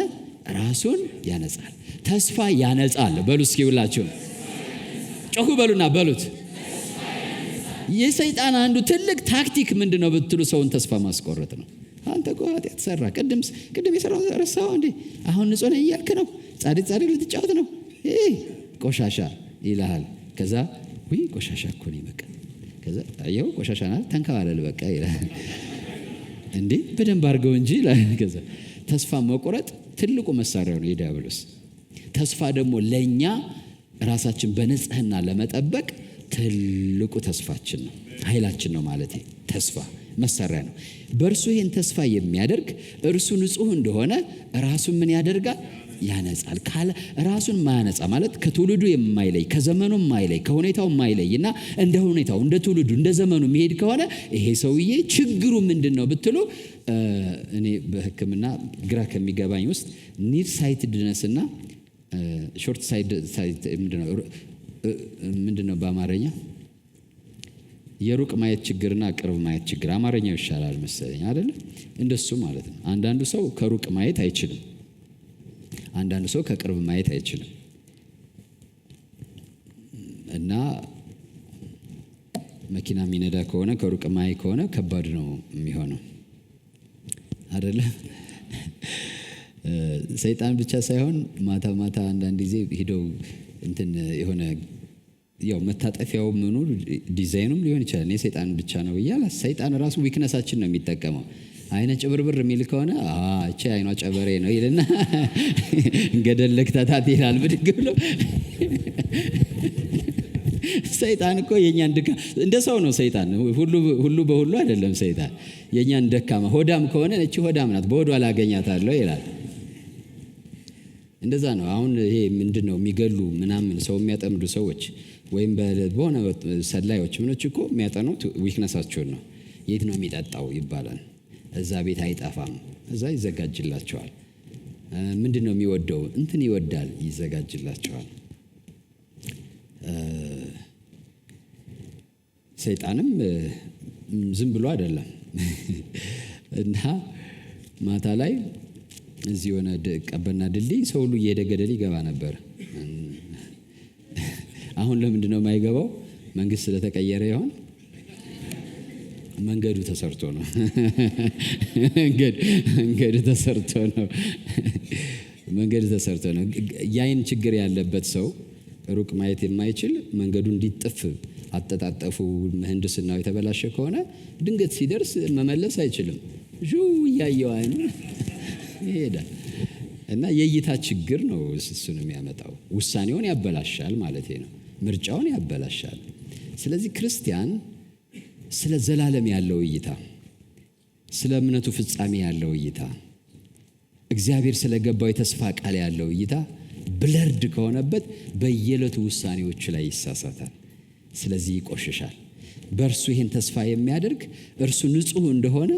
ራሱን ያነጻል። ተስፋ ያነጻል። በሉ እስኪ ሁላችሁ ጮኹ በሉና በሉት። የሰይጣን አንዱ ትልቅ ታክቲክ ምንድነው ብትሉ ሰውን ተስፋ ማስቆረጥ ነው። አንተ እኮ ኃጢአት ሰራ፣ ቅድም የሰራው ረሳው እንዴ? አሁን ንጹሕ ነኝ እያልክ ነው? ጻድቅ ልትጫወት ነው? ቆሻሻ ይልሃል። ከዛ ወይ ቆሻሻ እኮ ነኝ በቃ። ከዛ አየው ቆሻሻ ናት ተንከባለል በቃ ይላል። እንዴ በደንብ አድርገው እንጂ ይላል። ከዛ ተስፋ መቁረጥ ትልቁ መሳሪያው ነው የዲያብሎስ። ተስፋ ደግሞ ለኛ ራሳችን በንጽህና ለመጠበቅ ትልቁ ተስፋችን ነው፣ ኃይላችን ነው ማለት ተስፋ መሳሪያ ነው። በእርሱ ይሄን ተስፋ የሚያደርግ እርሱ ንጹሕ እንደሆነ ራሱን ምን ያደርጋል? ያነጻል። ካለ ራሱን ማያነጻ ማለት ከትውልዱ የማይለይ ከዘመኑ የማይለይ ከሁኔታው የማይለይ እና እንደ ሁኔታው እንደ ትውልዱ እንደ ዘመኑ የሚሄድ ከሆነ ይሄ ሰውዬ ችግሩ ምንድን ነው ብትሉ እኔ በሕክምና ግራ ከሚገባኝ ውስጥ ኒር ሳይትድነስ እና ሾርት ሳይት ምንድን ነው በአማርኛ? የሩቅ ማየት ችግርና ቅርብ ማየት ችግር። አማርኛው ይሻላል መሰለኝ አይደለ? እንደሱ ማለት ነው። አንዳንዱ ሰው ከሩቅ ማየት አይችልም፣ አንዳንዱ ሰው ከቅርብ ማየት አይችልም። እና መኪና የሚነዳ ከሆነ ከሩቅ ማይ ከሆነ ከባድ ነው የሚሆነው አይደለ? ሰይጣን ብቻ ሳይሆን ማታ ማታ አንዳንድ ጊዜ ሄደው እንትን የሆነ ያው መታጠፊያው ምኑ ዲዛይኑም ሊሆን ይችላል። እኔ ሰይጣን ብቻ ነው ብያለሁ። ሰይጣን ራሱ ዊክነሳችን ነው የሚጠቀመው። አይነ ጭብርብር የሚል ከሆነ እቺ አይኗ ጨበሬ ነው ይልና ገደል ልክተታት ይላል ብድግ ብሎ። ሰይጣን እኮ የኛን ድካም እንደ ሰው ነው። ሰይጣን ሁሉ በሁሉ አይደለም። ሰይጣን የኛን ደካማ ሆዳም ከሆነ እቺ ሆዳም ናት በሆዷ ላገኛታለሁ ይላል። እንደዛ ነው። አሁን ይሄ ምንድነው የሚገሉ ምናምን ሰው የሚያጠምዱ ሰዎች ወይም በሆነ ሰላዮች ምኖች እኮ የሚያጠኑት ዊክነሳቸውን ነው። የት ነው የሚጠጣው ይባላል። እዛ ቤት አይጠፋም፣ እዛ ይዘጋጅላቸዋል። ምንድን ነው የሚወደው እንትን ይወዳል፣ ይዘጋጅላቸዋል። ሰይጣንም ዝም ብሎ አይደለም። እና ማታ ላይ እዚህ የሆነ ቀበና ድልድይ ሰው ሁሉ እየሄደ ገደል ይገባ ነበር። አሁን ለምንድን ነው የማይገባው? መንግስት ስለተቀየረ ይሆን? መንገዱ ተሰርቶ ነው። መንገዱ ተሰርቶ ነው። መንገዱ ተሰርቶ ነው። የአይን ችግር ያለበት ሰው ሩቅ ማየት የማይችል መንገዱ እንዲጥፍ አጠጣጠፉ ምህንድስናው የተበላሸ ከሆነ ድንገት ሲደርስ መመለስ አይችልም። እያየው አይኑ ይሄዳል። እና የእይታ ችግር ነው እሱን የሚያመጣው። ውሳኔውን ያበላሻል ማለት ነው። ምርጫውን ያበላሻል። ስለዚህ ክርስቲያን ስለ ዘላለም ያለው እይታ፣ ስለ እምነቱ ፍጻሜ ያለው እይታ፣ እግዚአብሔር ስለገባው የተስፋ ቃል ያለው እይታ ብለርድ ከሆነበት በየዕለቱ ውሳኔዎቹ ላይ ይሳሳታል። ስለዚህ ይቆሽሻል። በእርሱ ይህን ተስፋ የሚያደርግ እርሱ ንጹሕ እንደሆነ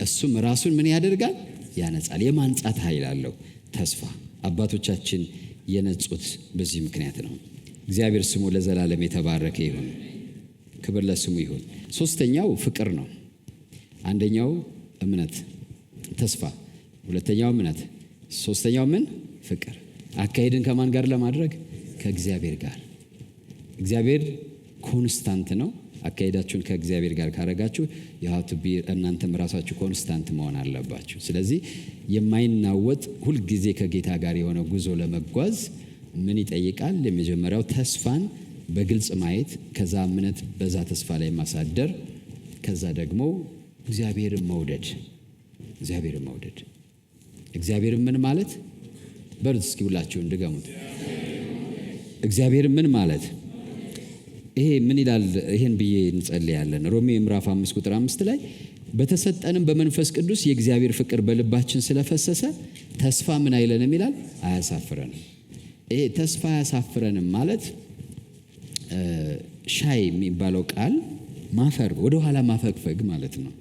እሱም ራሱን ምን ያደርጋል? ያነጻል። የማንጻት ኃይል አለው ተስፋ። አባቶቻችን የነጹት በዚህ ምክንያት ነው። እግዚአብሔር ስሙ ለዘላለም የተባረከ ይሁን። ክብር ለስሙ ይሁን። ሶስተኛው ፍቅር ነው። አንደኛው እምነት፣ ተስፋ፣ ሁለተኛው እምነት፣ ሶስተኛው ምን? ፍቅር። አካሄድን ከማን ጋር ለማድረግ? ከእግዚአብሔር ጋር። እግዚአብሔር ኮንስታንት ነው። አካሄዳችሁን ከእግዚአብሔር ጋር ካረጋችሁ እናንተም ራሳችሁ ኮንስታንት መሆን አለባችሁ። ስለዚህ የማይናወጥ ሁልጊዜ ከጌታ ጋር የሆነ ጉዞ ለመጓዝ ምን ይጠይቃል? የመጀመሪያው ተስፋን በግልጽ ማየት፣ ከዛ እምነት በዛ ተስፋ ላይ ማሳደር፣ ከዛ ደግሞ እግዚአብሔርን መውደድ። እግዚአብሔርን ምን ማለት? በርድ እስኪ ሁላችሁ እንድገሙት። እግዚአብሔርን ምን ማለት? ይሄ ምን ይላል? ይሄን ብዬ እንጸልያለን። ሮሜ ምዕራፍ 5 ቁጥር 5 ላይ በተሰጠንም በመንፈስ ቅዱስ የእግዚአብሔር ፍቅር በልባችን ስለፈሰሰ ተስፋ ምን አይለንም ይላል? አያሳፍረንም። ይሄ ተስፋ አያሳፍረንም ማለት ሻይ የሚባለው ቃል ማፈር፣ ወደ ኋላ ማፈግፈግ ማለት ነው።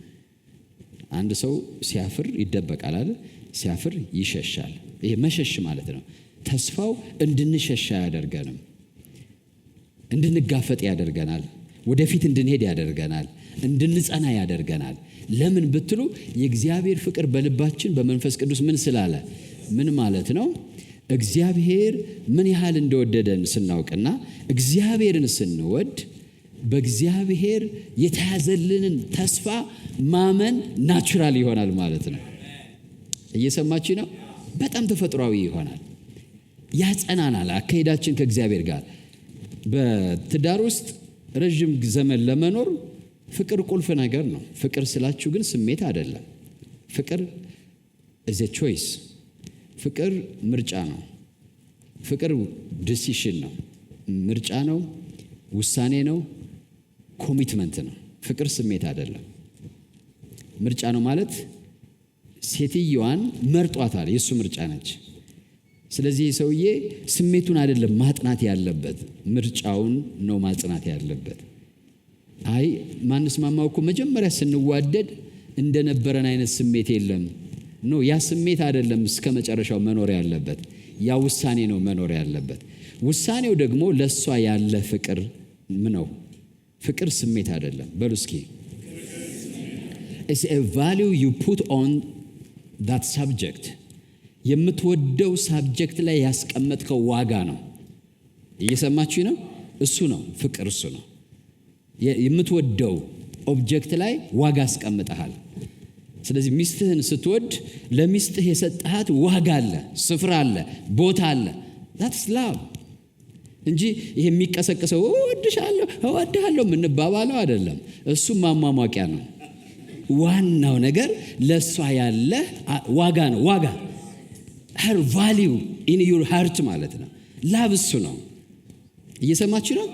አንድ ሰው ሲያፍር ይደበቃል አይደል? ሲያፍር ይሸሻል። ይሄ መሸሽ ማለት ነው። ተስፋው እንድንሸሻ አያደርገንም፣ እንድንጋፈጥ ያደርገናል። ወደፊት እንድንሄድ ያደርገናል። እንድንጸና ያደርገናል። ለምን ብትሉ የእግዚአብሔር ፍቅር በልባችን በመንፈስ ቅዱስ ምን ስላለ? ምን ማለት ነው? እግዚአብሔር ምን ያህል እንደወደደን ስናውቅና እግዚአብሔርን ስንወድ በእግዚአብሔር የተያዘልንን ተስፋ ማመን ናቹራል ይሆናል ማለት ነው። እየሰማችሁ ነው? በጣም ተፈጥሯዊ ይሆናል። ያጸናናል አካሄዳችን ከእግዚአብሔር ጋር። በትዳር ውስጥ ረዥም ዘመን ለመኖር ፍቅር ቁልፍ ነገር ነው። ፍቅር ስላችሁ ግን ስሜት አይደለም። ፍቅር is a choice። ፍቅር ምርጫ ነው። ፍቅር ዲሲሽን ነው፣ ምርጫ ነው፣ ውሳኔ ነው፣ ኮሚትመንት ነው። ፍቅር ስሜት አይደለም። ምርጫ ነው ማለት ሴትየዋን መርጧታል፣ የእሱ ምርጫ ነች። ስለዚህ ሰውዬ ስሜቱን አይደለም ማጥናት ያለበት፣ ምርጫውን ነው ማጽናት ያለበት። አይ ማንስማማው እኮ መጀመሪያ ስንዋደድ እንደነበረን አይነት ስሜት የለም ኖ፣ ያ ስሜት አይደለም እስከ መጨረሻው መኖር ያለበት፣ ያ ውሳኔ ነው መኖር ያለበት። ውሳኔው ደግሞ ለሷ ያለ ፍቅር ነው። ፍቅር ስሜት አይደለም። በሉ እስኪ it's a value you put on that subject። የምትወደው ሳብጀክት ላይ ያስቀመጥከው ዋጋ ነው። እየሰማችሁ ነው? እሱ ነው ፍቅር። እሱ ነው የምትወደው ኦብጀክት ላይ ዋጋ አስቀምጠሃል። ስለዚህ ሚስትህን ስትወድ ለሚስትህ የሰጠሃት ዋጋ አለ፣ ስፍራ አለ፣ ቦታ አለ። that's love እንጂ ይሄ የሚቀሰቀሰው እወድሃለሁ የምንባባለው አይደለም። እሱ ማሟሟቂያ ነው። ዋናው ነገር ለሷ ያለ ዋጋ ነው። ዋጋ her value in your heart ማለት ነው። ላቭ እሱ ነው። እየሰማችሁ ነው?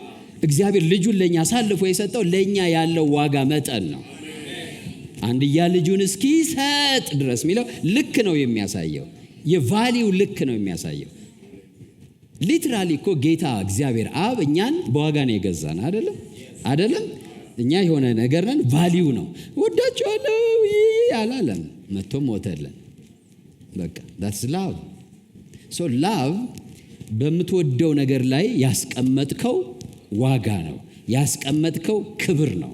እግዚአብሔር ልጁን ለኛ አሳልፎ የሰጠው ለኛ ያለው ዋጋ መጠን ነው። አንድያ ልጁን እስኪሰጥ ድረስ የሚለው ልክ ነው የሚያሳየው። የቫሊው ልክ ነው የሚያሳየው። ሊትራሊ እኮ ጌታ እግዚአብሔር አብ እኛን በዋጋ ነው የገዛን። አይደለም እኛ የሆነ ነገር ነን። ቫሊው ነው። ወዳቸዋለሁ አላለም፣ መጥቶ ሞተልን። በቃ that's love። so love በምትወደው ነገር ላይ ያስቀመጥከው ዋጋ ነው፣ ያስቀመጥከው ክብር ነው።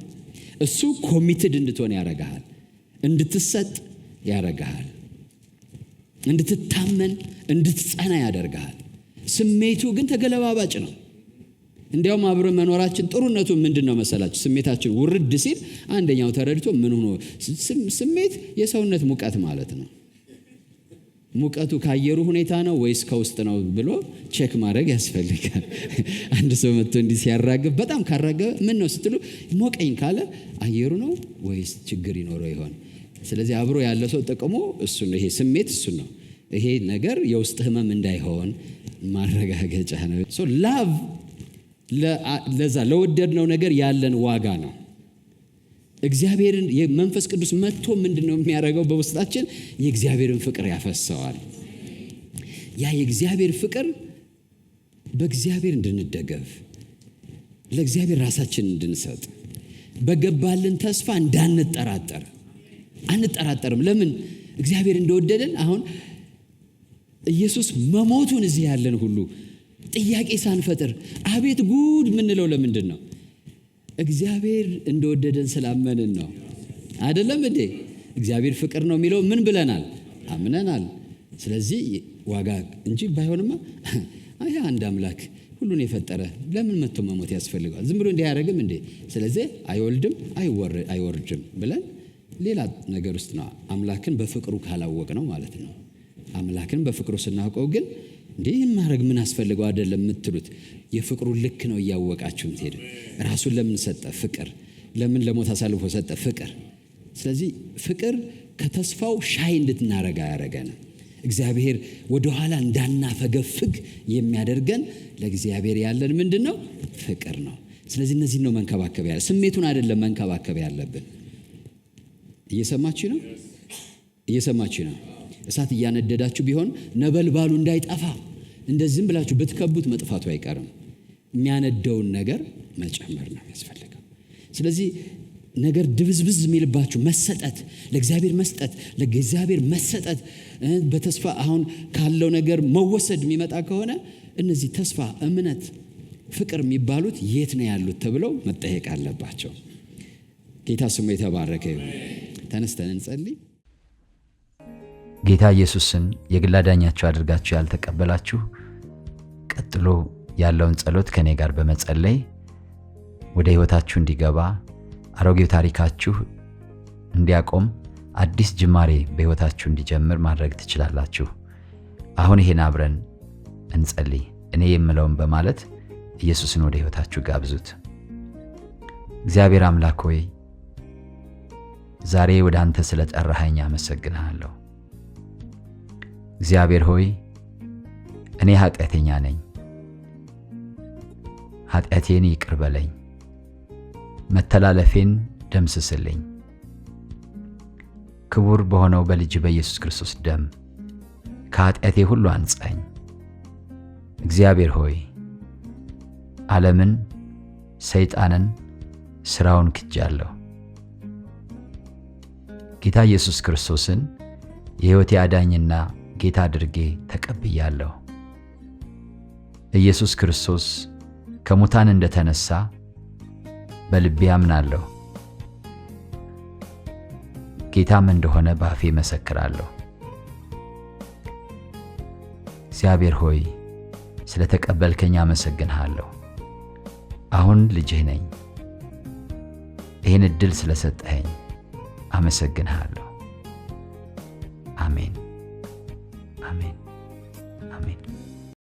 እሱ ኮሚትድ እንድትሆን ያደርግሃል፣ እንድትሰጥ ያደርግሃል፣ እንድትታመን እንድትጸና ያደርግሃል። ስሜቱ ግን ተገለባባጭ ነው። እንዲያውም አብረን መኖራችን ጥሩነቱ ምንድን ነው መሰላችሁ? ስሜታችን ውርድ ሲል አንደኛው ተረድቶ ምን ሆኖ ስሜት የሰውነት ሙቀት ማለት ነው። ሙቀቱ ከአየሩ ሁኔታ ነው ወይስ ከውስጥ ነው ብሎ ቼክ ማድረግ ያስፈልጋል። አንድ ሰው መጥቶ እንዲህ ሲያራግብ በጣም ካራገበ ምን ነው ስትሉ ሞቀኝ ካለ አየሩ ነው ወይስ ችግር ይኖረው ይሆን? ስለዚህ አብሮ ያለ ሰው ጥቅሙ እሱ ነው። ይሄ ስሜት እሱ ነው። ይሄ ነገር የውስጥ ህመም እንዳይሆን ማረጋገጫ ነው። ሶ ላቭ ለዛ ለወደድነው ነገር ያለን ዋጋ ነው። እግዚአብሔርን የመንፈስ ቅዱስ መጥቶ ምንድነው የሚያደርገው? በውስጣችን የእግዚአብሔርን ፍቅር ያፈሰዋል። ያ የእግዚአብሔር ፍቅር በእግዚአብሔር እንድንደገፍ፣ ለእግዚአብሔር ራሳችን እንድንሰጥ፣ በገባልን ተስፋ እንዳንጠራጠር አንጠራጠርም። ለምን? እግዚአብሔር እንደወደደን። አሁን ኢየሱስ መሞቱን እዚህ ያለን ሁሉ ጥያቄ ሳንፈጥር አቤት ጉድ ምንለው ለምንድን ነው? እግዚአብሔር እንደወደደን ስላመንን ነው። አይደለም እንዴ? እግዚአብሔር ፍቅር ነው የሚለው ምን ብለናል? አምነናል። ስለዚህ ዋጋ እንጂ ባይሆንማ አያ አንድ አምላክ ሁሉን የፈጠረ ለምን መጥቶ መሞት ያስፈልጋል? ዝም ብሎ እንዲህ አያደርግም እንዴ? ስለዚህ አይወልድም አይወርድም ብለን ሌላ ነገር ውስጥ ነው። አምላክን በፍቅሩ ካላወቅ ነው ማለት ነው። አምላክን በፍቅሩ ስናውቀው ግን እንዴ ማድረግ ምን አስፈልገው አይደለም የምትሉት። የፍቅሩ ልክ ነው እያወቃችሁ ትሄዱ። ራሱን ለምን ሰጠ? ፍቅር። ለምን ለሞት አሳልፎ ሰጠ? ፍቅር። ስለዚህ ፍቅር ከተስፋው ሻይ እንድትናረጋ ያደረገን እግዚአብሔር ወደ ኋላ እንዳናፈገፍግ የሚያደርገን ለእግዚአብሔር ያለን ምንድነው? ፍቅር ነው። ስለዚህ እነዚህ ነው መንከባከብ ያለ ስሜቱን አይደለም መንከባከብ ያለብን። እየሰማችሁ ነው? እየሰማችሁ ነው? እሳት እያነደዳችሁ ቢሆን ነበልባሉ እንዳይጠፋ እንደዚህም ብላችሁ ብትከቡት መጥፋቱ አይቀርም። የሚያነደውን ነገር መጨመር ነው የሚያስፈልገው። ስለዚህ ነገር ድብዝብዝ የሚልባችሁ መሰጠት፣ ለእግዚአብሔር መስጠት፣ ለእግዚአብሔር መሰጠት በተስፋ አሁን ካለው ነገር መወሰድ የሚመጣ ከሆነ እነዚህ ተስፋ፣ እምነት፣ ፍቅር የሚባሉት የት ነው ያሉት ተብለው መጠየቅ አለባቸው። ጌታ ስሙ የተባረከ ይሁን። ተነስተን እንጸልይ። ጌታ ኢየሱስን የግል አዳኛችሁ አድርጋችሁ ያልተቀበላችሁ ቀጥሎ ያለውን ጸሎት ከኔ ጋር በመጸለይ ወደ ሕይወታችሁ እንዲገባ አሮጌው ታሪካችሁ እንዲያቆም አዲስ ጅማሬ በሕይወታችሁ እንዲጀምር ማድረግ ትችላላችሁ። አሁን ይሄን አብረን እንጸልይ። እኔ የምለውን በማለት ኢየሱስን ወደ ሕይወታችሁ ጋብዙት። እግዚአብሔር አምላክ ሆይ ዛሬ ወደ አንተ ስለጠራኸኝ አመሰግንሃለሁ። እግዚአብሔር ሆይ እኔ ኃጢአተኛ ነኝ። ኃጢአቴን ይቅር በለኝ፣ መተላለፌን ደምስስልኝ። ክቡር በሆነው በልጅ በኢየሱስ ክርስቶስ ደም ከኃጢአቴ ሁሉ አንጻኝ። እግዚአብሔር ሆይ ዓለምን፣ ሰይጣንን፣ ሥራውን ክጃለሁ። ጌታ ኢየሱስ ክርስቶስን የሕይወቴ አዳኝና ጌታ አድርጌ ተቀብያለሁ። ኢየሱስ ክርስቶስ ከሙታን እንደተነሳ በልቤ አምናለሁ። ጌታም እንደሆነ በአፌ መሰክራለሁ። እግዚአብሔር ሆይ ስለተቀበልከኝ አመሰግንሃለሁ። አሁን ልጅህ ነኝ። ይህን ዕድል ስለሰጠኸኝ አመሰግንሃለሁ።